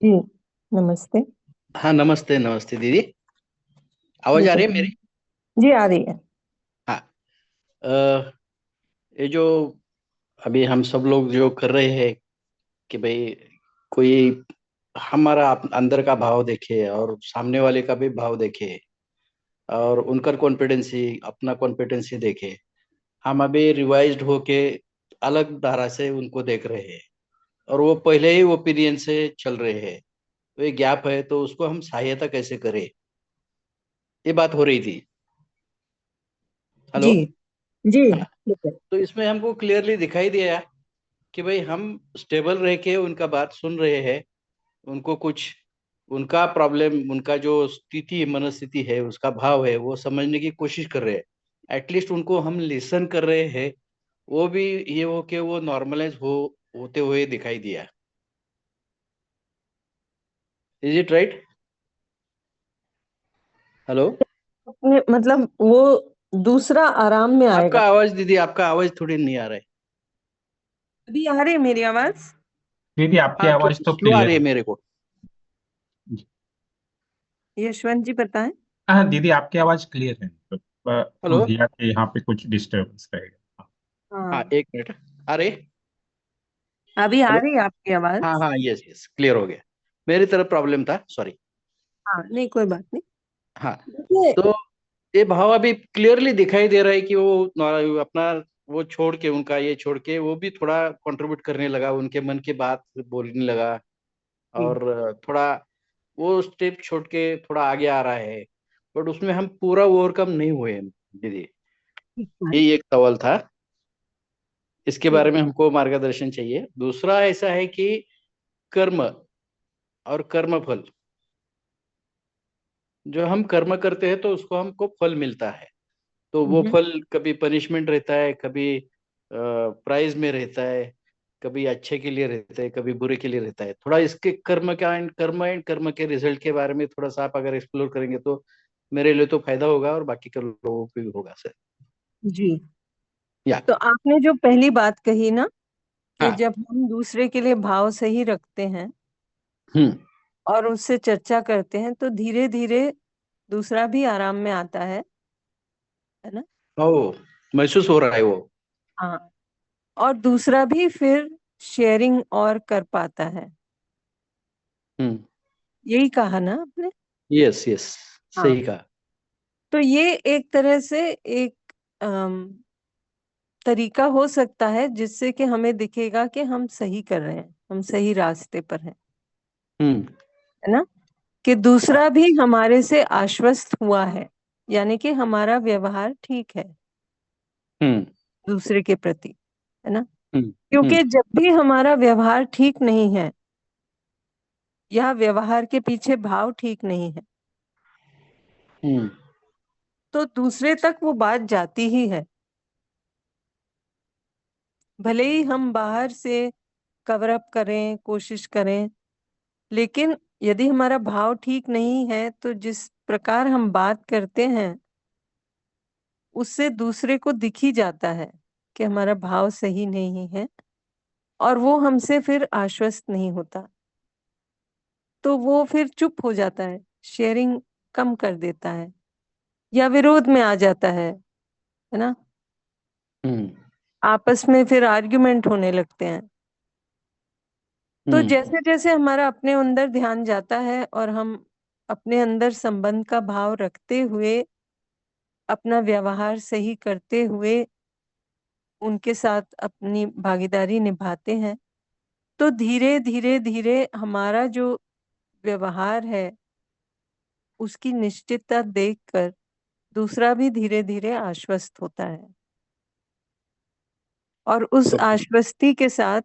जी नमस्ते। हाँ, नमस्ते नमस्ते दीदी। जी आवाज आ रही है बताइए। मेरी? जी आ रही है। हाँ। अ, ये जो अभी हम सब लोग जो कर रहे हैं कि भाई कोई हमारा अंदर का भाव देखे और सामने वाले का भी भाव देखे और उनका कॉन्फिडेंसी अपना कॉन्फिडेंसी देखे। हम अभी रिवाइज्ड होके अलग धारा से उनको देख रहे हैं और वो पहले ही ओपिनियन से चल रहे हैं, तो ये गैप है, तो उसको हम सहायता कैसे करें, ये बात हो रही थी। हेलो। जी जी हाँ, तो इसमें हमको क्लियरली दिखाई दिया कि भाई हम स्टेबल रह के उनका बात सुन रहे हैं, उनको कुछ उनका प्रॉब्लम, उनका जो स्थिति मनस्थिति है, उसका भाव है, वो समझने की कोशिश कर रहे हैं। एटलीस्ट उनको हम लिसन कर रहे हैं, वो भी ये हो के वो नॉर्मलाइज होते हुए दिखाई दिया। Is it right? हेलो। अपने मतलब वो दूसरा आराम में आएगा। आपका आवाज दीदी, आपका आवाज थोड़ी नहीं आ रहा है। अभी आ रही है मेरी आवाज? दीदी आपकी हाँ, आवाज तो स्लो आ क्लियर रही है है। मेरे को। यशवंत जी बताएं। हाँ दीदी आपकी आवाज क्लियर है, तो हेलो। भैया के यहाँ पे कुछ डिस्टर्बेंस रहेगा। हाँ, हाँ, एक मिनट। आ रही? अभी आ हेलो। रही है आपकी आवाज? हाँ हाँ, यस यस, क्लियर हो गया। मेरी तरफ प्रॉब्लम था, सॉरी। हाँ, नहीं कोई बात नहीं। हाँ, देखिए, तो ये भाव अभी क्लियरली दिखाई दे रहा है कि वो अपना वो छोड़ के, उनका ये छोड़ के वो भी थोड़ा कंट्रीब्यूट करने लगा, उनके मन की बात बोलने लगा और थोड़ा वो स्टेप छोड़ के थोड़ा आगे आ रहा है। बट उसमें हम पूरा ओवरकम नहीं हुए हैं दीदी, ठीक है। ये एक सवाल था। इसके ठीक। बारे में हमको मार्गदर्शन चाहिए। दूसरा ऐसा है कि कर्म और कर्मफल, जो हम कर्म करते हैं तो उसको हमको फल मिलता है, तो वो फल कभी पनिशमेंट रहता है, कभी प्राइज में रहता है, कभी अच्छे के लिए रहता है, कभी बुरे के लिए रहता है। थोड़ा इसके कर्म कर्म के रिजल्ट के बारे में थोड़ा सा आप अगर एक्सप्लोर करेंगे तो मेरे लिए तो फायदा होगा और बाकी के लोगों को भी होगा सर। जी, या। तो आपने जो पहली बात कही ना कि हाँ। जब हम दूसरे के लिए भाव सही रखते हैं हम्म। और उससे चर्चा करते हैं तो धीरे धीरे दूसरा भी आराम में आता है ना? ओ, महसूस हो रहा है वो। हाँ, और दूसरा भी फिर शेयरिंग और कर पाता है। हम्म। यही कहा ना आपने? यस यस, हाँ, सही कहा। तो ये एक तरह से एक तरीका हो सकता है जिससे कि हमें दिखेगा कि हम सही कर रहे हैं, हम सही रास्ते पर हैं, हम्म। है ना? कि दूसरा भी हमारे से आश्वस्त हुआ है, यानी कि हमारा व्यवहार ठीक है हम्म। दूसरे के प्रति, है ना? हम्म। क्योंकि हम्म। जब भी हमारा व्यवहार ठीक नहीं है या व्यवहार के पीछे भाव ठीक नहीं है हम्म। तो दूसरे तक वो बात जाती ही है। भले ही हम बाहर से कवर अप करें, कोशिश करें, लेकिन यदि हमारा भाव ठीक नहीं है तो जिस प्रकार हम बात करते हैं उससे दूसरे को दिख ही जाता है कि हमारा भाव सही नहीं है और वो हमसे फिर आश्वस्त नहीं होता, तो वो फिर चुप हो जाता है, शेयरिंग कम कर देता है या विरोध में आ जाता है ना? हम्म। आपस में फिर आर्ग्यूमेंट होने लगते हैं। तो हम्म। जैसे जैसे हमारा अपने अंदर ध्यान जाता है और हम अपने अंदर संबंध का भाव रखते हुए अपना व्यवहार सही करते हुए उनके साथ अपनी भागीदारी निभाते हैं तो धीरे धीरे धीरे हमारा जो व्यवहार है उसकी निश्चितता देखकर दूसरा भी धीरे धीरे आश्वस्त होता है और उस ओके। आश्वस्ति के साथ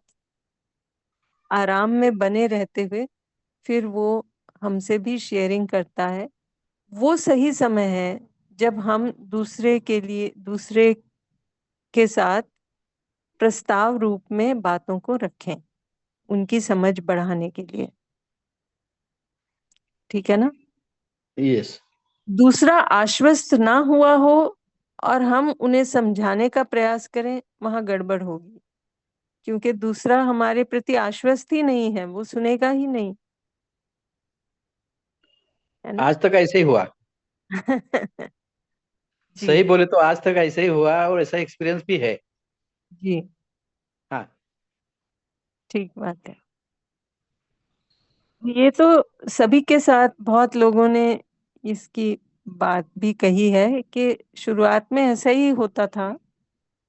आराम में बने रहते हुए फिर वो हमसे भी शेयरिंग करता है। वो सही समय है जब हम दूसरे के साथ प्रस्ताव रूप में बातों को रखें, उनकी समझ बढ़ाने के लिए। ठीक है ना? यस। दूसरा आश्वस्त ना हुआ हो और हम उन्हें समझाने का प्रयास करें, वहां गड़बड़ होगी, क्योंकि दूसरा हमारे प्रति आश्वस्त ही नहीं है, वो सुनेगा ही नहीं, है ना? आज तक ऐसे ही हुआ। जी सही बोले तो आज तक ऐसे ही हुआ और ऐसा एक्सपीरियंस भी है। जी, हाँ। ठीक बात है। ये तो सभी के साथ बहुत लोगों ने इसकी बात भी कही है कि शुरुआत में ऐसा ही होता था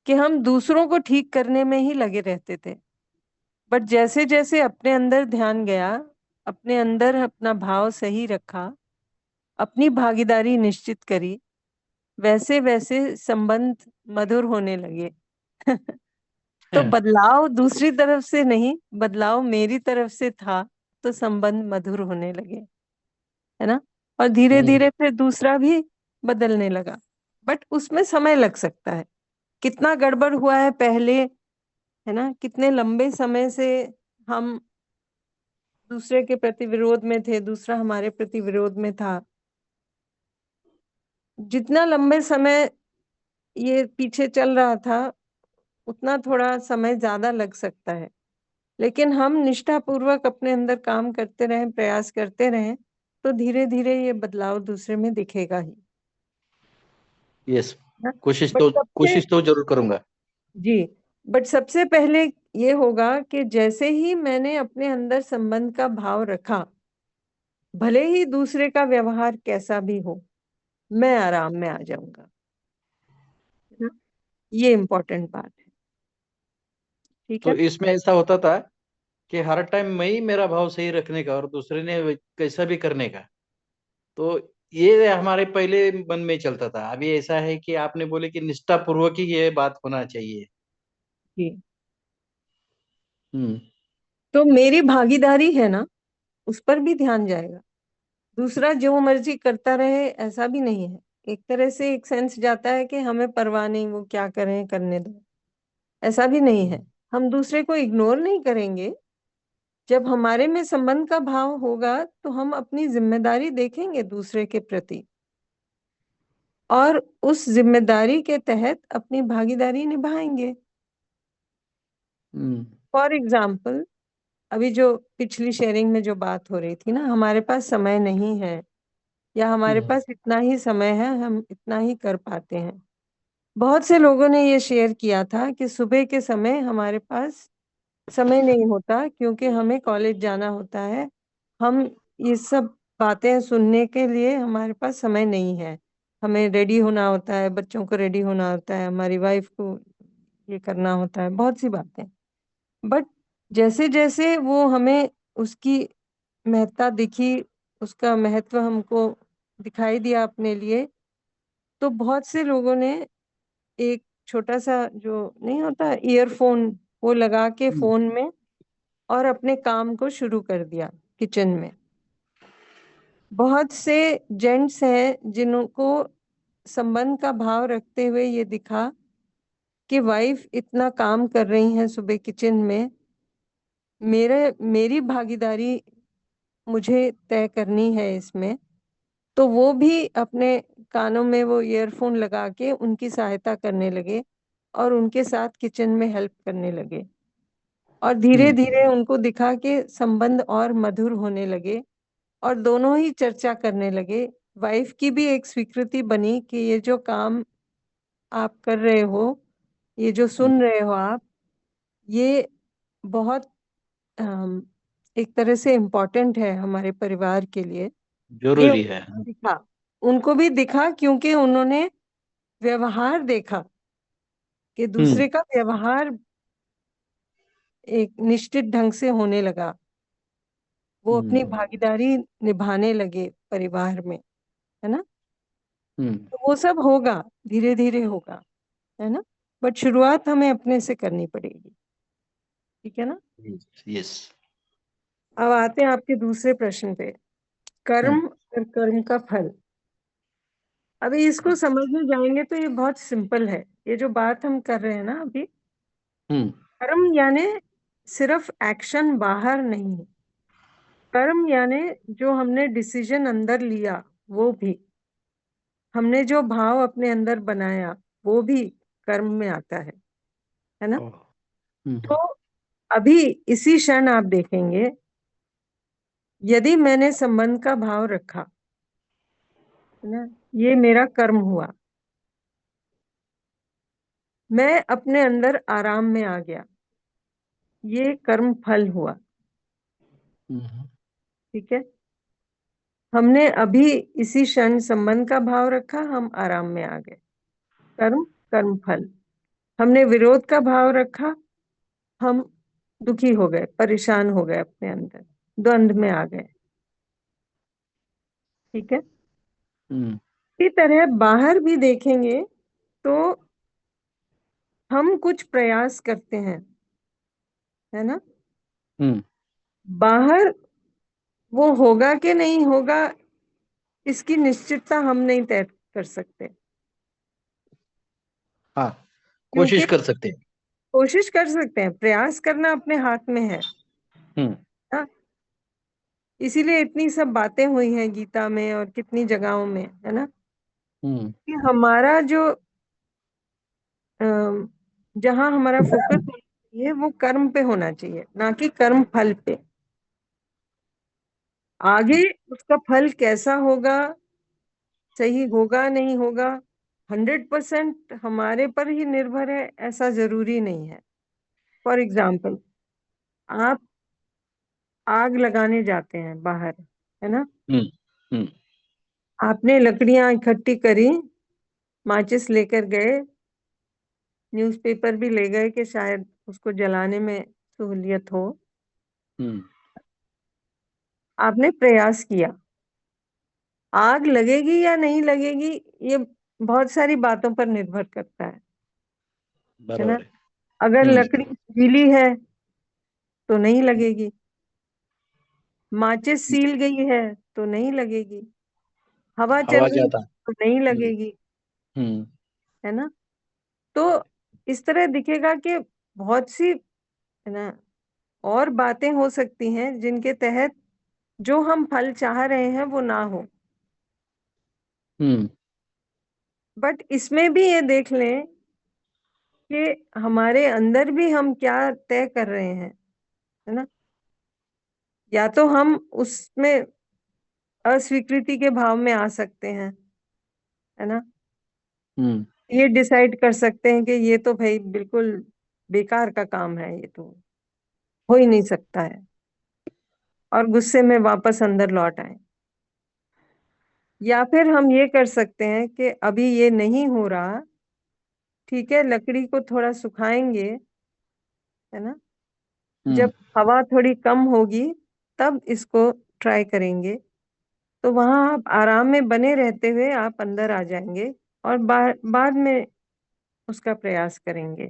कि हम दूसरों को ठीक करने में ही लगे रहते थे, बट जैसे जैसे अपने अंदर ध्यान गया, अपने अंदर अपना भाव सही रखा, अपनी भागीदारी निश्चित करी, वैसे वैसे संबंध मधुर होने लगे। तो बदलाव दूसरी तरफ से नहीं, बदलाव मेरी तरफ से था, तो संबंध मधुर होने लगे, है ना। और धीरे धीरे फिर दूसरा भी बदलने लगा, बट उसमें समय लग सकता है। कितना गड़बड़ हुआ है पहले, है ना, कितने लंबे समय से हम दूसरे के प्रति विरोध में थे, दूसरा हमारे प्रति विरोध में था। जितना लंबे समय ये पीछे चल रहा था, उतना थोड़ा समय ज्यादा लग सकता है, लेकिन हम निष्ठापूर्वक अपने अंदर काम करते रहें, प्रयास करते रहें, तो धीरे धीरे ये बदलाव दूसरे में दिखेगा ही। यस, ना? कोशिश बट तो सबसे कोशिश तो जरूर करूंगा। जी, बट सबसे पहले ये होगा कि जैसे ही मैंने अपने अंदर संबंध का भाव रखा, भले ही दूसरे का व्यवहार कैसा भी हो, मैं आराम में आ जाऊंगा, है ना? ये इम्पोर्टेंट बात है, ठीक तो है। इसमें ऐसा होता था कि हर टाइम मैं ही मेरा भाव सही रखने का और दूसरे ने कैसा भी करने का, तो ये हमारे पहले मन में चलता था। अभी ऐसा है कि आपने बोले कि निष्ठा पूर्वक ही ये बात होना चाहिए। जी, हम्म। तो मेरी भागीदारी है ना, उस पर भी ध्यान जाएगा। दूसरा जो मर्जी करता रहे, ऐसा भी नहीं है। एक तरह से एक सेंस जाता है कि हमें परवाह नहीं, वो क्या करें करने दो, ऐसा भी नहीं है। हम दूसरे को इग्नोर नहीं करेंगे। जब हमारे में संबंध का भाव होगा, तो हम अपनी जिम्मेदारी देखेंगे दूसरे के प्रति, और उस जिम्मेदारी के तहत अपनी भागीदारी निभाएंगे। फॉर एग्जाम्पल, अभी जो पिछली शेयरिंग में जो बात हो रही थी ना, हमारे पास समय नहीं है, या हमारे पास इतना ही समय है, हम इतना ही कर पाते हैं। बहुत से लोगों ने ये शेयर किया था कि सुबह के समय हमारे पास समय नहीं होता, क्योंकि हमें कॉलेज जाना होता है, हम ये सब बातें सुनने के लिए हमारे पास समय नहीं है। हमें रेडी होना होता है, बच्चों को रेडी होना होता है, हमारी वाइफ को ये करना होता है, बहुत सी बातें। बट जैसे जैसे वो हमें उसकी महत्ता दिखी, उसका महत्व हमको दिखाई दिया अपने लिए, तो बहुत से लोगों ने एक छोटा सा जो नहीं होता ईयरफोन, वो लगा के फोन में और अपने काम को शुरू कर दिया किचन में। बहुत से जेंट्स हैं जिनको संबंध का भाव रखते हुए ये दिखा कि वाइफ इतना काम कर रही हैं सुबह किचन में, मेरी भागीदारी मुझे तय करनी है इसमें, तो वो भी अपने कानों में वो ईयरफोन लगा के उनकी सहायता करने लगे और उनके साथ किचन में हेल्प करने लगे। और धीरे धीरे उनको दिखा कि संबंध और मधुर होने लगे, और दोनों ही चर्चा करने लगे। वाइफ की भी एक स्वीकृति बनी कि ये जो काम आप कर रहे हो, ये जो सुन रहे हो आप, ये बहुत एक तरह से इम्पोर्टेंट है हमारे परिवार के लिए। ये जरूरी है। दिखा, उनको भी दिखा, क्योंकि उन्होंने व्यवहार देखा कि दूसरे का व्यवहार एक निश्चित ढंग से होने लगा, वो अपनी भागीदारी निभाने लगे परिवार में, है ना। तो वो सब होगा, धीरे धीरे होगा, है ना। बट शुरुआत हमें अपने से करनी पड़ेगी, ठीक है ना। यस। अब आते हैं आपके दूसरे प्रश्न पे, कर्म और कर्म का फल। अभी इसको समझने जाएंगे तो ये बहुत सिंपल है। ये जो बात हम कर रहे हैं ना अभी, कर्म यानी सिर्फ एक्शन बाहर नहीं, कर्म यानी जो हमने डिसीजन अंदर लिया, वो भी हमने जो भाव अपने अंदर बनाया, वो भी कर्म में आता है ना। तो अभी इसी क्षण आप देखेंगे, यदि मैंने संबंध का भाव रखा, है ना, ये मेरा कर्म हुआ, मैं अपने अंदर आराम में आ गया, ये कर्म फल हुआ, ठीक है, हमने अभी इसी क्षण संबंध का भाव रखा, हम आराम में आ गए, कर्म कर्म फल। हमने विरोध का भाव रखा, हम दुखी हो गए, परेशान हो गए, अपने अंदर द्वंद्व में आ गए। ठीक है, इसी तरह बाहर भी देखेंगे तो हम कुछ प्रयास करते हैं, है ना। बाहर वो होगा कि नहीं होगा इसकी निश्चितता हम नहीं तय कर सकते। हाँ, क्योंकि कोशिश कर सकते हैं। कोशिश कर सकते हैं, प्रयास करना अपने हाथ में है। हाँ, इसीलिए इतनी सब बातें हुई हैं गीता में और कितनी जगहों में, है ना, कि हमारा जो जहां हमारा फोकस होना चाहिए वो कर्म पे होना चाहिए, ना कि कर्म फल पे। आगे उसका फल कैसा होगा, सही होगा नहीं होगा, 100% हमारे पर ही निर्भर है, ऐसा जरूरी नहीं है। फॉर एग्जाम्पल, आप आग लगाने जाते हैं बाहर, है ना, आपने लकड़ियां इकट्ठी करी, माचिस लेकर गए, न्यूज़पेपर भी ले गए कि शायद उसको जलाने में सहूलियत हो। आपने प्रयास किया, आग लगेगी या नहीं लगेगी ये बहुत सारी बातों पर निर्भर करता है ना। बराबर है। अगर लकड़ी गीली है तो नहीं लगेगी, माचिस सील गई है तो नहीं लगेगी, हवा चल हवा रही ज्यादा। तो नहीं लगेगी, है ना। तो इस तरह दिखेगा कि बहुत सी, है ना, और बातें हो सकती हैं जिनके तहत जो हम फल चाह रहे हैं वो ना हो। बट इसमें भी ये देख लें कि हमारे अंदर भी हम क्या तय कर रहे हैं, है ना। या तो हम उसमें अस्वीकृति के भाव में आ सकते हैं, है ना, ये डिसाइड कर सकते हैं कि ये तो भाई बिल्कुल बेकार का काम है, ये तो हो ही नहीं सकता है, और गुस्से में वापस अंदर लौट आए। या फिर हम ये कर सकते हैं कि अभी ये नहीं हो रहा, ठीक है, लकड़ी को थोड़ा सुखाएंगे, है ना, जब हवा थोड़ी कम होगी तब इसको ट्राई करेंगे। तो वहां आप आराम में बने रहते हुए आप अंदर आ जाएंगे और बाद में उसका प्रयास करेंगे।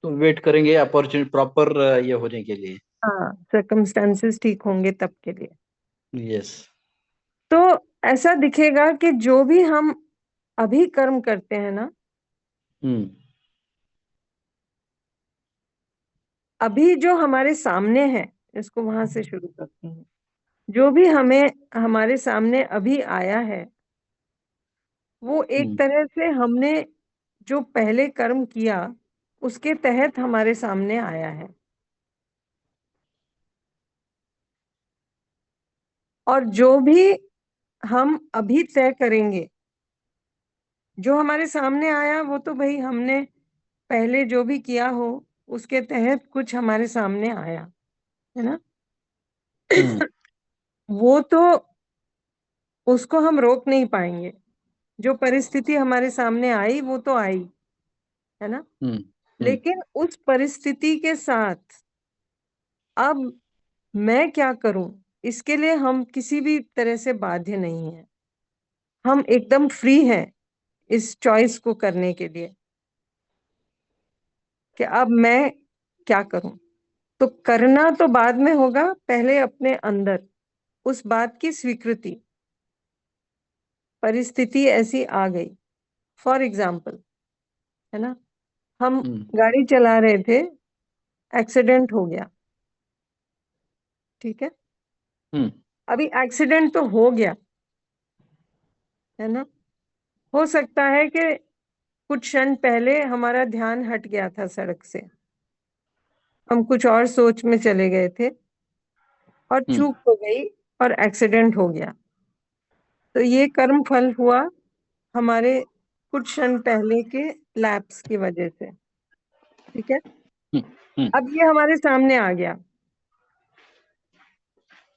तो वेट करेंगे अपॉर्चुनिटी प्रॉपर ये होने के लिए। हाँ, सर्कमस्टेंसेस ठीक होंगे तब के लिए। यस। तो ऐसा दिखेगा कि जो भी हम अभी कर्म करते हैं ना, अभी जो हमारे सामने है, इसको वहां से शुरू करते हैं, जो भी हमें हमारे सामने अभी आया है वो एक तरह से हमने जो पहले कर्म किया उसके तहत हमारे सामने आया है। और जो भी हम अभी तय करेंगे, जो हमारे सामने आया वो तो भाई हमने पहले जो भी किया हो उसके तहत कुछ हमारे सामने आया, है ना। वो तो उसको हम रोक नहीं पाएंगे, जो परिस्थिति हमारे सामने आई वो तो आई, है ना। लेकिन उस परिस्थिति के साथ अब मैं क्या करूं, इसके लिए हम किसी भी तरह से बाध्य नहीं है, हम एकदम फ्री हैं इस चॉइस को करने के लिए कि अब मैं क्या करूं। तो करना तो बाद में होगा, पहले अपने अंदर उस बात की स्वीकृति, परिस्थिति ऐसी आ गई, फॉर एग्जाम्पल, है ना, हम गाड़ी चला रहे थे, एक्सीडेंट हो गया, ठीक है, अभी एक्सीडेंट तो हो गया, है ना, हो सकता है कि कुछ क्षण पहले हमारा ध्यान हट गया था सड़क से, हम कुछ और सोच में चले गए थे और चूक हो गई और एक्सीडेंट हो गया। तो ये कर्म फल हुआ हमारे कुछ क्षण पहले के लैप्स की वजह से, ठीक है। अब ये हमारे सामने आ गया,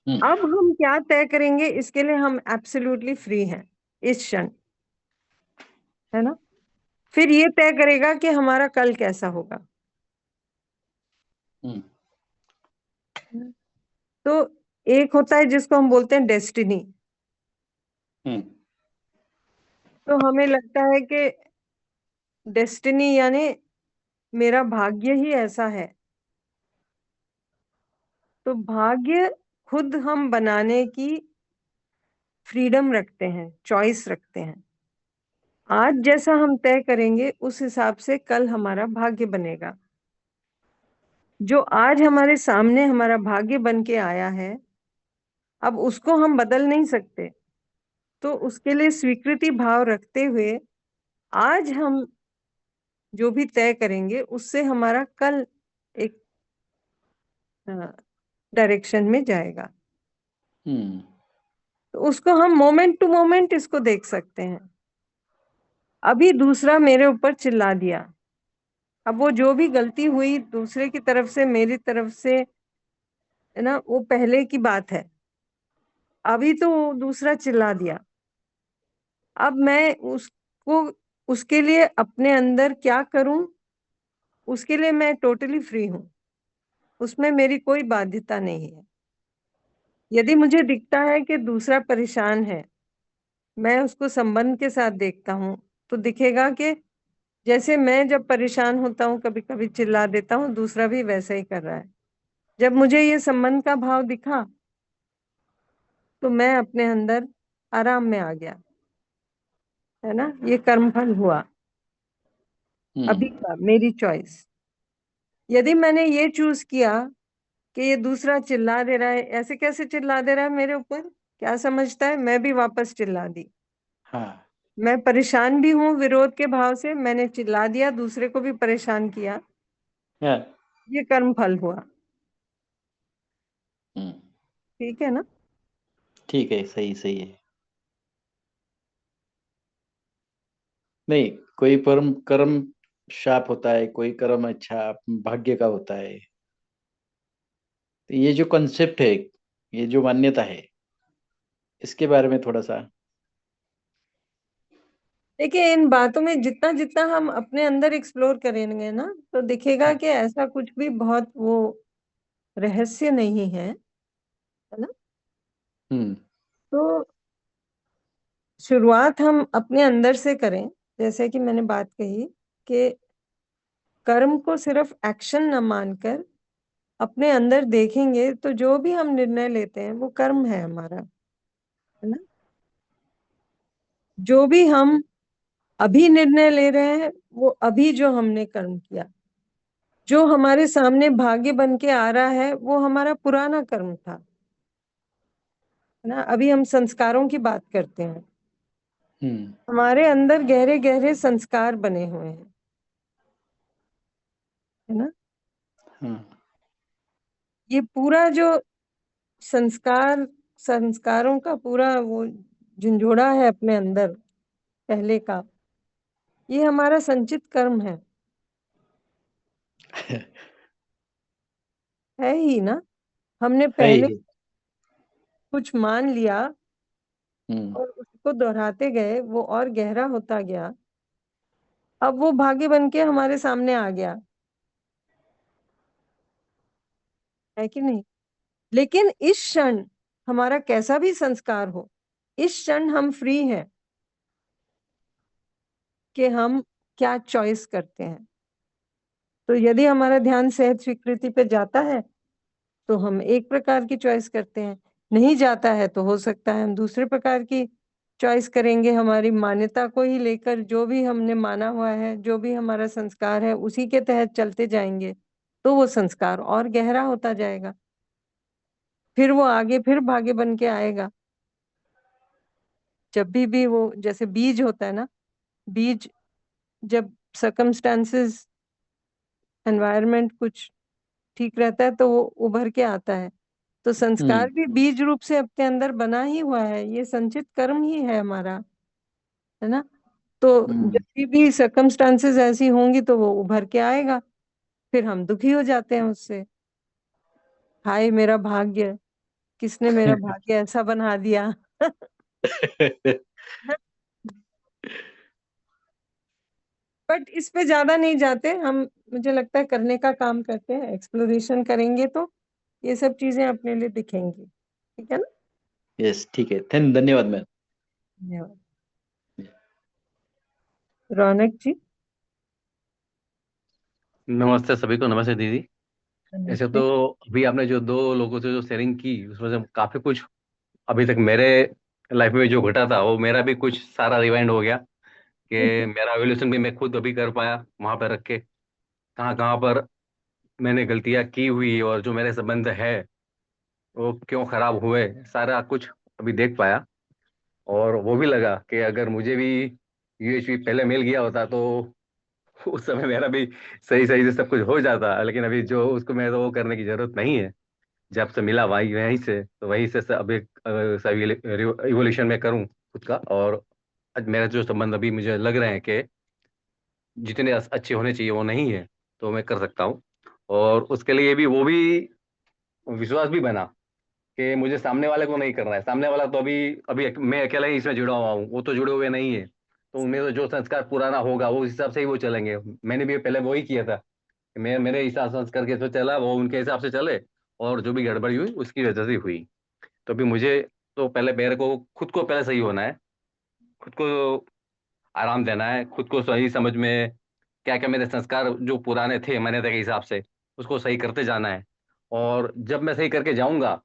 अब हम क्या तय करेंगे, इसके लिए हम एब्सोल्युटली फ्री हैं इस क्षण, है ना। फिर ये तय करेगा कि हमारा कल कैसा होगा। तो एक होता है जिसको हम बोलते हैं डेस्टिनी। तो हमें लगता है कि डेस्टिनी यानी मेरा भाग्य ही ऐसा है। तो भाग्य खुद हम बनाने की फ्रीडम रखते हैं, चॉइस रखते हैं। आज जैसा हम तय करेंगे उस हिसाब से कल हमारा भाग्य बनेगा। जो आज हमारे सामने हमारा भाग्य बन के आया है, अब उसको हम बदल नहीं सकते। तो उसके लिए स्वीकृति भाव रखते हुए आज हम जो भी तय करेंगे उससे हमारा कल एक डायरेक्शन में जाएगा। तो उसको हम मोमेंट टू मोमेंट इसको देख सकते हैं। अभी दूसरा मेरे ऊपर चिल्ला दिया, अब वो जो भी गलती हुई दूसरे की तरफ से मेरी तरफ से, है ना, वो पहले की बात है। अभी तो वो दूसरा चिल्ला दिया, अब मैं उसको उसके लिए अपने अंदर क्या करूं, उसके लिए मैं टोटली फ्री हूं। उसमें मेरी कोई बाध्यता नहीं है। यदि मुझे दिखता है कि दूसरा परेशान है, मैं उसको संबंध के साथ देखता हूँ, तो दिखेगा कि जैसे मैं जब परेशान होता हूँ कभी कभी चिल्ला देता हूँ, दूसरा भी वैसा ही कर रहा है। जब मुझे ये संबंध का भाव दिखा तो मैं अपने अंदर आराम में आ गया, है ना। ये कर्मफल हुआ अभी का, मेरी चॉइस। यदि मैंने ये चूज किया कि ये दूसरा चिल्ला दे रहा है, ऐसे कैसे चिल्ला दे रहा है मेरे ऊपर, क्या समझता है, मैं भी वापस चिल्ला दी। मैं परेशान भी हूँ विरोध के भाव से, मैंने चिल्ला दिया, दूसरे को भी परेशान किया, ये कर्म फल हुआ। ठीक है ना। ठीक है, सही सही है। नहीं, कोई कर्म कर्म शाप होता है, कोई कर्म अच्छा भाग्य का होता है। तो ये जो कॉन्सेप्ट है, ये जो मान्यता है, इसके बारे में थोड़ा सा। देखिए, इन बातों में जितना जितना हम अपने अंदर एक्सप्लोर करेंगे ना, तो दिखेगा कि ऐसा कुछ भी बहुत वो रहस्य नहीं है, है ना। तो शुरुआत हम अपने अंदर से करें। जैसे कि मैंने बात कही कि कर्म को सिर्फ एक्शन न मानकर अपने अंदर देखेंगे तो जो भी हम निर्णय लेते हैं वो कर्म है हमारा, है ना। जो भी हम अभी निर्णय ले रहे हैं वो अभी जो हमने कर्म किया, जो हमारे सामने भाग्य बन के आ रहा है वो हमारा पुराना कर्म था, है ना। अभी हम संस्कारों की बात करते हैं। हमारे अंदर गहरे गहरे संस्कार बने हुए हैं, है ना। ये पूरा जो संस्कारों का पूरा वो झंझोड़ा है अपने अंदर पहले का, ये हमारा संचित कर्म है ही ना। हमने पहले कुछ मान लिया और उसको दोहराते गए, वो और गहरा होता गया, अब वो भाग्य बन के हमारे सामने आ गया, है कि नहीं। लेकिन इस क्षण हमारा कैसा भी संस्कार हो, इस क्षण हम फ्री हैं कि हम क्या चॉइस करते हैं। तो यदि हमारा ध्यान सहज स्वीकृति पे जाता है तो हम एक प्रकार की चॉइस करते हैं, नहीं जाता है तो हो सकता है हम दूसरे प्रकार की चॉइस करेंगे। हमारी मान्यता को ही लेकर जो भी हमने माना हुआ है, जो भी हमारा संस्कार है, उसी के तहत चलते जाएंगे तो वो संस्कार और गहरा होता जाएगा, फिर वो आगे फिर भाग्य बन के आएगा। जब भी वो जैसे बीज होता है ना, बीज जब सर्कमस्टांसेस एनवायरनमेंट कुछ ठीक रहता है तो वो उभर के आता है। तो संस्कार भी बीज रूप से अपने अंदर बना ही हुआ है, ये संचित कर्म ही है हमारा, है ना। तो जब भी सर्कमस्टांसेस ऐसी होंगी तो वो उभर के आएगा, फिर हम दुखी हो जाते हैं उससे, हाय मेरा भाग्य, किसने मेरा भाग्य ऐसा बना दिया। बट इस पे ज्यादा नहीं जाते हम, मुझे लगता है करने का काम करते हैं, एक्सप्लोरेशन करेंगे तो ये सब चीजें अपने लिए दिखेंगी। ठीक है ना? यस, ठीक है, धन्यवाद मैम। धन्यवाद। रौनक जी। नमस्ते सभी को। नमस्ते दीदी। ऐसे नमस्ते। तो अभी आपने जो दो लोगों से जो शेयरिंग की उसमें से काफी कुछ अभी तक मेरे लाइफ में जो घटा था वो मेरा भी कुछ सारा रिवाइंड हो गया कि मेरा एवोल्यूशन भी मैं खुद अभी कर पाया वहां पर रख के, कहाँ कहाँ पर मैंने गलतियां की हुई और जो मेरे संबंध है वो क्यों खराब हुए, सारा कुछ अभी देख पाया। और वो भी लगा कि अगर मुझे भी यूएचवी पहले मिल गया होता तो उस समय मेरा भी सही सही से सब कुछ हो जाता, लेकिन अभी जो उसको मेरे तो वो करने की जरूरत नहीं है। जब से मिला वहीं वहीं से तो वहीं से अभी सभी इवोल्यूशन में करूं खुद का। और आज मेरे जो संबंध अभी मुझे लग रहे हैं कि जितने अच्छे होने चाहिए वो नहीं है, तो मैं कर सकता हूँ। और उसके लिए भी वो भी विश्वास भी बना कि मुझे सामने वाले को नहीं करना है। सामने वाला तो अभी अभी मैं अकेला ही इसमें जुड़ा हुआ हूँ, वो तो जुड़े हुए नहीं है। तो उनमें तो जो संस्कार पुराना होगा वो उस हिसाब से ही वो चलेंगे। मैंने भी पहले वही किया था, मैं मेरे हिसाब संस्कार के तो चला, वो उनके हिसाब से चले। और जो भी गड़बड़ी हुई उसकी वजह से हुई। तो अभी मुझे तो पहले मेरे को खुद को पहले सही होना है, खुद को आराम देना है, खुद को सही समझ में क्या क्या मेरे संस्कार जो पुराने थे मान्यता के हिसाब से उसको सही करते जाना है। और जब मैं सही करते जाऊंगा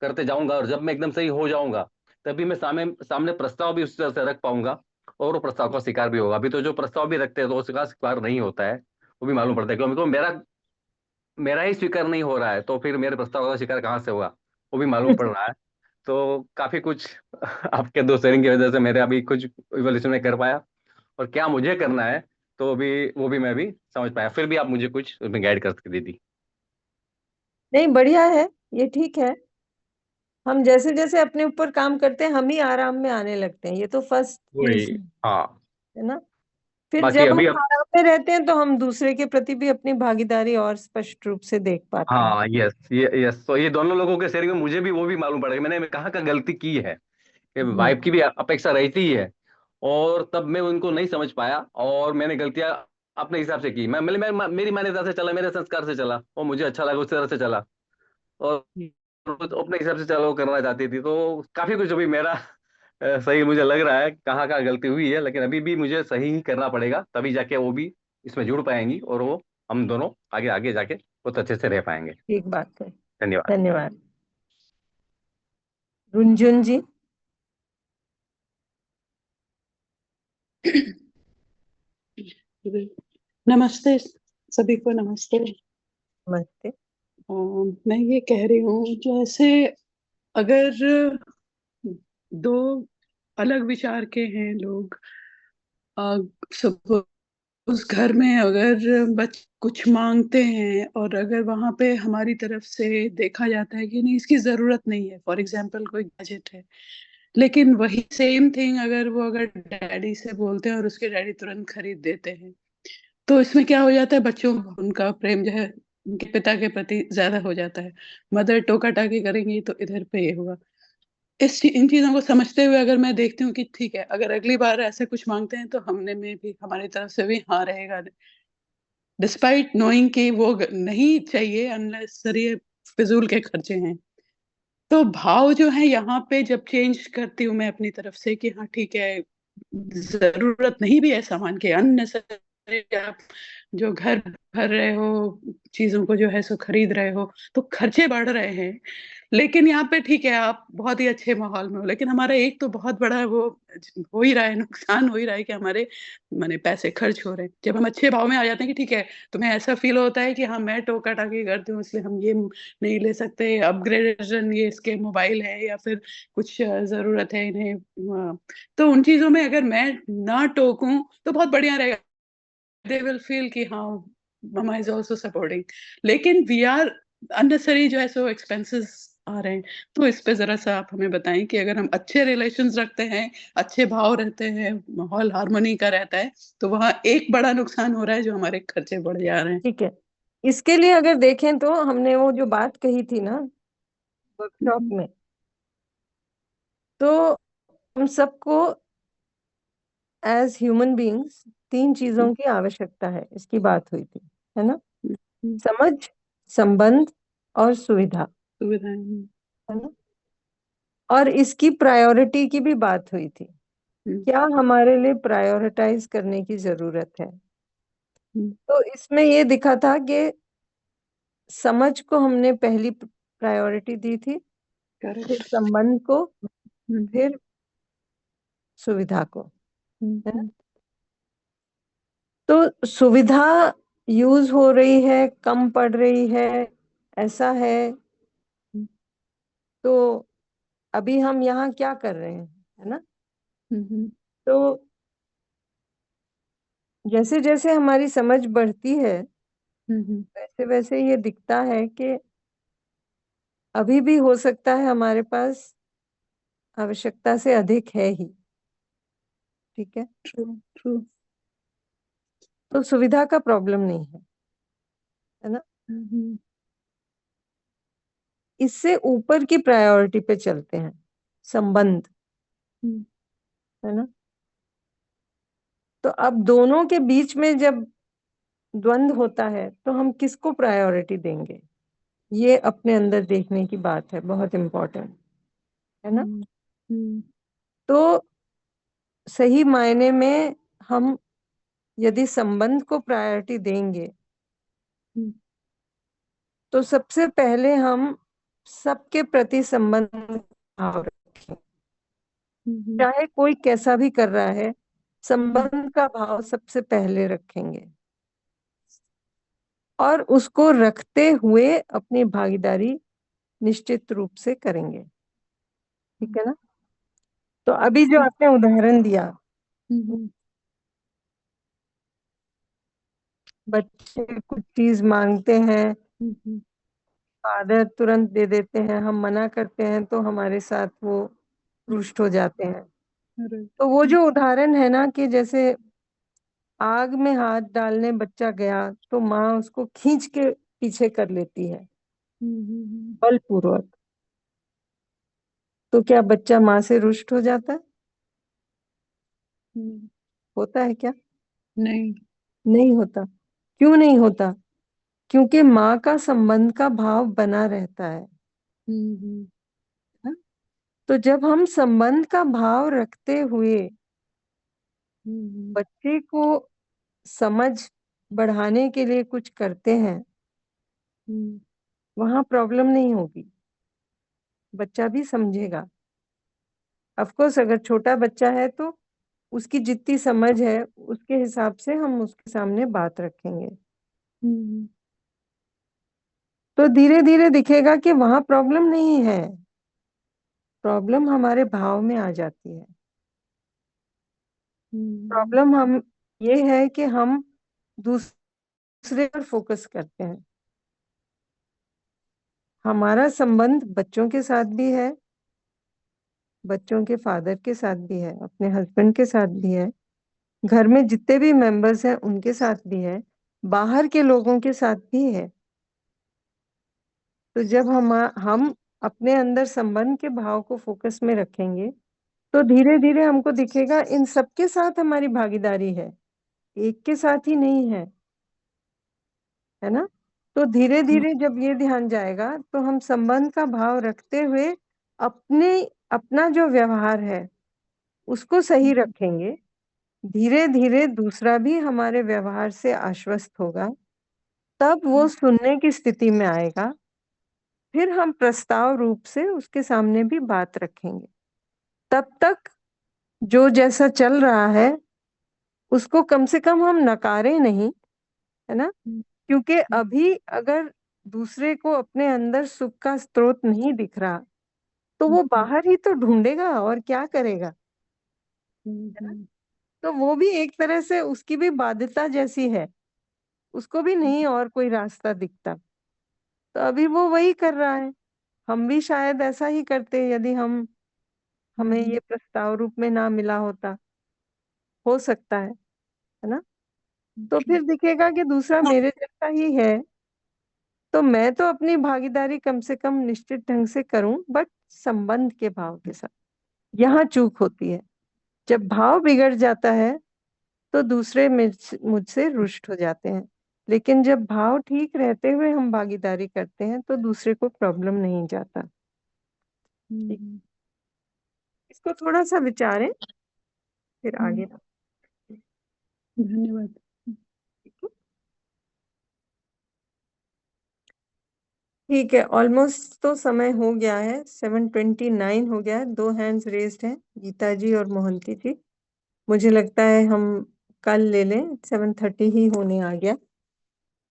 और जब मैं एकदम सही हो जाऊंगा तभी मैं सामने सामने प्रस्ताव भी उस तरह से रख पाऊंगा और वो प्रस्ताव का शिकार भी होगा। अभी तो जो प्रस्ताव भी रखते हैं तो उसका शिकार नहीं होता है, वो भी मालूम पड़ता है क्योंकि मेरा मेरा ही स्वीकार नहीं हो रहा है तो फिर मेरे प्रस्ताव का शिकार कहाँ से होगा, वो भी मालूम पड़ रहा है। तो काफी कुछ आपके दो शेयरिंग की वजह से मेरे अभी कुछ इवोल्यूशन में कर पाया और क्या मुझे करना है तो अभी वो भी मैं भी समझ पाया। फिर भी आप मुझे कुछ उसमें गाइड कर सकते दीदी। नहीं, बढ़िया है, ये ठीक है। हम जैसे जैसे अपने ऊपर काम करते हैं हम ही आराम में आने लगते हैं, ये तो फर्स्ट वही। फेज हाँ। है ना। फिर बाकी जब अभी हम आराम में रहते हैं तो हम दूसरे के प्रति भी अपनी भागीदारी और स्पष्ट रूप से देख पाते हैं। हाँ, यस यस। तो ये दोनों लोगों के शेयरिंग में मुझे भी वो भी मालूम पड़ा कि मैंने कहाँ का गलती की है कि वाइफ की भी अपेक्षा रहती है और तब मैं उनको नहीं समझ पाया और मैंने गलतियां अपने हिसाब से की। मेरी मान्यता से चला, मेरे संस्कार से चला और मुझे अच्छा लगा उस तरह से चला और तो अपने हिसाब से चलो करना चाहती थी। तो काफी कुछ अभी मेरा सही मुझे लग रहा है कहाँ कहाँ गलती हुई है, लेकिन अभी भी मुझे सही ही करना पड़ेगा तभी जाके वो भी इसमें जुड़ पाएंगी और वो हम दोनों आगे आगे जाके बहुत अच्छे से रह पाएंगे। ठीक बात है। धन्यवाद। धन्यवाद। रुंझुन जी। नमस्ते सभी को। नमस्ते। नमस्ते। मैं ये कह रही हूँ जैसे अगर दो अलग विचार के हैं लोग, सपोज घर में अगर बच्चे कुछ मांगते हैं और अगर वहां पे हमारी तरफ से देखा जाता है कि नहीं इसकी जरूरत नहीं है, फॉर एग्जाम्पल कोई गैजेट है, लेकिन वही सेम थिंग अगर डैडी से बोलते हैं और उसके डैडी तुरंत खरीद देते हैं, तो इसमें क्या हो जाता है, बच्चों को उनका प्रेम जो है उनके पिता के प्रति ज्यादा हो जाता है। मदर टोका टाकी करेंगी तो इधर पे ये होगा। इन चीजों को समझते हुए अगर मैं देखती हूँ कि ठीक है अगर अगली बार ऐसे कुछ मांगते हैं तो हमने में भी हमारी तरफ से भी हाँ रहेगा, डिस्पाइट नोइंग कि वो नहीं चाहिए, अननेसेसरी फिजूल के खर्चे हैं। तो भाव जो है यहाँ पे जब चेंज करती हूँ मैं अपनी तरफ से कि हाँ ठीक है जरूरत नहीं भी है सामान के, अननेसेसरी आप जो घर भर रहे हो चीजों को जो है सो खरीद रहे हो तो खर्चे बढ़ रहे हैं। लेकिन यहाँ पे ठीक है आप बहुत ही अच्छे माहौल में हो, लेकिन हमारा एक तो बहुत बड़ा वो हो ही रहा है, नुकसान हो ही रहा है कि हमारे माने पैसे खर्च हो रहे हैं। जब हम अच्छे भाव में आ जाते हैं कि ठीक है तुम्हें ऐसा फील होता है कि हाँ मैं टोका टाकी करती हूँ इसलिए हम ये नहीं ले सकते, अपग्रेडेशन ये इसके मोबाइल है या फिर कुछ जरूरत है इन्हें, तो उन चीजों में अगर मैं ना टोकूं तो बहुत बढ़िया रहेगा। दे विल फील कि हाँ मामा इज आल्सो सपोर्टिंग। लेकिन वी आर अननेसेसरी जो है सो एक्सपेंसेस आ रहे हैं। तो इस पे जरा सा आप हमें बताएं कि अगर हम अच्छे रिलेशंस रखते हैं, अच्छे भाव रहते हैं, माहौल हार्मनी का रहता है, तो वहाँ एक बड़ा नुकसान हो रहा है जो हमारे खर्चे बढ़ जा रहे हैं। ठीक है, इसके लिए अगर देखें तो हमने वो जो बात कही थी ना वर्कशॉप में तो हम सबको एज ह्यूमन बीइंग्स 3 चीजों की आवश्यकता है, इसकी बात हुई थी, है ना? समझ, संबंध और सुविधा, सुविधाएं। है ना? और इसकी प्रायोरिटी की भी बात हुई थी। क्या हमारे लिए प्रायोरिटाइज करने की जरूरत है? तो इसमें ये दिखा था कि समझ को हमने पहली प्रायोरिटी दी थी, फिर संबंध को, फिर सुविधा को, है ना? तो सुविधा यूज हो रही है, कम पड़ रही है, ऐसा है। तो अभी हम यहाँ क्या कर रहे हैं, है ना? तो जैसे जैसे हमारी समझ बढ़ती है वैसे वैसे ये दिखता है कि अभी भी हो सकता है हमारे पास आवश्यकता से अधिक है ही, ठीक है? ट्रू। तो सुविधा का प्रॉब्लम नहीं है ना? इससे ऊपर की प्रायोरिटी पे चलते हैं, संबंध, है ना? तो अब दोनों के बीच में जब द्वंद्व होता है तो हम किसको प्रायोरिटी देंगे, ये अपने अंदर देखने की बात है, बहुत इम्पोर्टेंट, है ना? तो सही मायने में हम यदि संबंध को प्रायोरिटी देंगे तो सबसे पहले हम सबके प्रति संबंध भाव रखें, चाहे कोई कैसा भी कर रहा है, संबंध का भाव सबसे पहले रखेंगे और उसको रखते हुए अपनी भागीदारी निश्चित रूप से करेंगे, ठीक है ना? तो अभी जो आपने उदाहरण दिया, बच्चे कुछ चीज मांगते हैं, फादर तुरंत दे देते हैं, हम मना करते हैं तो हमारे साथ वो रुष्ट हो जाते हैं। तो वो जो उदाहरण है ना कि जैसे आग में हाथ डालने बच्चा गया तो माँ उसको खींच के पीछे कर लेती है बलपूर्वक, तो क्या बच्चा माँ से रुष्ट हो जाता है? होता है क्या? नहीं। नहीं होता। क्यों नहीं होता? क्योंकि माँ का संबंध का भाव बना रहता है ना? तो जब हम संबंध का भाव रखते हुए बच्चे को समझ बढ़ाने के लिए कुछ करते हैं, वहां प्रॉब्लम नहीं होगी, बच्चा भी समझेगा। ऑफ कोर्स अगर छोटा बच्चा है तो उसकी जितनी समझ है उसके हिसाब से हम उसके सामने बात रखेंगे, तो धीरे धीरे दिखेगा कि वहां प्रॉब्लम नहीं है, प्रॉब्लम हमारे भाव में आ जाती है। प्रॉब्लम हम ये है कि हम दूसरे पर फोकस करते हैं। हमारा संबंध बच्चों के साथ भी है, बच्चों के फादर के साथ भी है, अपने हस्बैंड के साथ भी है, घर में जितने भी मेंबर्स हैं उनके साथ भी है, बाहर के लोगों के साथ भी है। तो जब हम अपने अंदर संबंध के भाव को फोकस में रखेंगे तो धीरे धीरे हमको दिखेगा इन सबके साथ हमारी भागीदारी है, एक के साथ ही नहीं है ना? तो धीरे धीरे जब ये ध्यान जाएगा तो हम संबंध का भाव रखते हुए अपना जो व्यवहार है उसको सही रखेंगे। धीरे धीरे दूसरा भी हमारे व्यवहार से आश्वस्त होगा, तब वो सुनने की स्थिति में आएगा, फिर हम प्रस्ताव रूप से उसके सामने भी बात रखेंगे। तब तक जो जैसा चल रहा है उसको कम से कम हम नकारें नहीं, है ना? क्योंकि अभी अगर दूसरे को अपने अंदर सुख का स्रोत नहीं दिख रहा तो वो बाहर ही तो ढूंढेगा और क्या करेगा, है ना? तो वो भी एक तरह से उसकी भी बाध्यता जैसी है, उसको भी नहीं और कोई रास्ता दिखता, तो अभी वो वही कर रहा है। हम भी शायद ऐसा ही करते यदि हमें ये प्रस्ताव रूप में ना मिला होता, हो सकता है ना? तो फिर दिखेगा कि दूसरा मेरे जैसा ही है, तो मैं तो अपनी भागीदारी कम से कम निश्चित ढंग से करूं, बट संबंध के भाव के साथ। यहाँ चूक होती है। जब भाव बिगड़ जाता है तो दूसरे मुझसे रुष्ट हो जाते हैं, लेकिन जब भाव ठीक रहते हुए हम भागीदारी करते हैं तो दूसरे को प्रॉब्लम नहीं जाता। ठीक, इसको थोड़ा सा विचारें, फिर आगे धन्यवाद। ठीक है, ऑलमोस्ट तो समय हो गया है, 7:29 हो गया है। 2 हैंड्स रेज्ड हैं, गीता जी और मोहंती जी। मुझे लगता है हम कल ले लें, 7:30 ही होने आ गया।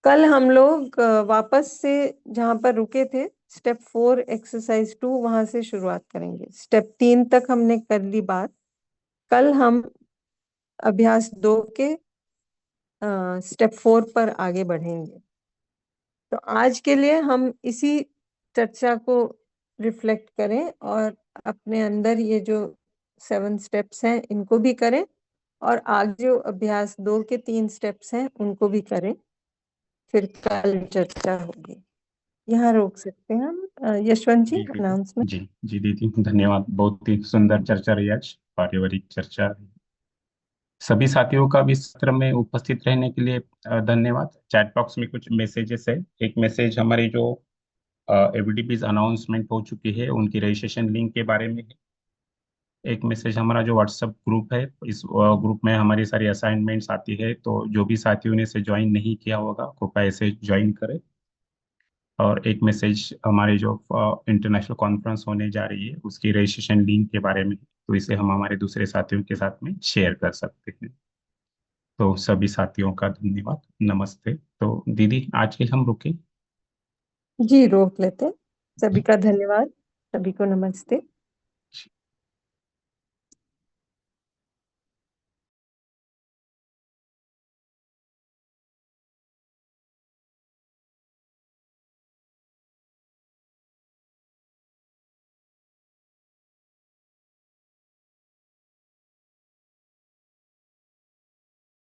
कल हम लोग वापस से जहाँ पर रुके थे, स्टेप 4 एक्सरसाइज 2 वहां से शुरुआत करेंगे। स्टेप 3 तक हमने कर ली बात। कल हम अभ्यास 2 के स्टेप 4 पर आगे बढ़ेंगे। तो आज के लिए हम इसी चर्चा को रिफ्लेक्ट करें और अपने अंदर ये जो 7 स्टेप्स हैं इनको भी करें, और आगे जो अभ्यास 2 के 3 स्टेप्स हैं उनको भी करें। फिर कल चर्चा होगी। यहाँ रोक सकते हैं हम। यशवंत जी, दीदी अनाउंसमेंट। जी दीदी, धन्यवाद। बहुत ही सुंदर चर्चा रही आज, पारिवारिक चर्चा। सभी साथियों का भी सत्र में उपस्थित रहने के लिए धन्यवाद। चैट बॉक्स में कुछ मैसेजेस है। एक मैसेज हमारी जो एबीडीपीज अनाउंसमेंट हो चुकी है उनकी रजिस्ट्रेशन लिंक के बारे में है। एक मैसेज हमारा जो व्हाट्सएप ग्रुप है, इस ग्रुप में हमारी सारी असाइनमेंट्स आती है, तो जो भी साथियों ने इसे ज्वाइन नहीं किया होगा कृपया इसे ज्वाइन करें। और एक मैसेज हमारी जो इंटरनेशनल कॉन्फ्रेंस होने जा रही है उसकी रजिस्ट्रेशन लिंक के बारे में, तो इसे हम हमारे दूसरे साथियों के साथ में शेयर कर सकते हैं। तो सभी साथियों का धन्यवाद, नमस्ते। तो दीदी आज के लिए हम रुके। जी रोक लेते हैं। सभी का धन्यवाद, सभी को नमस्ते।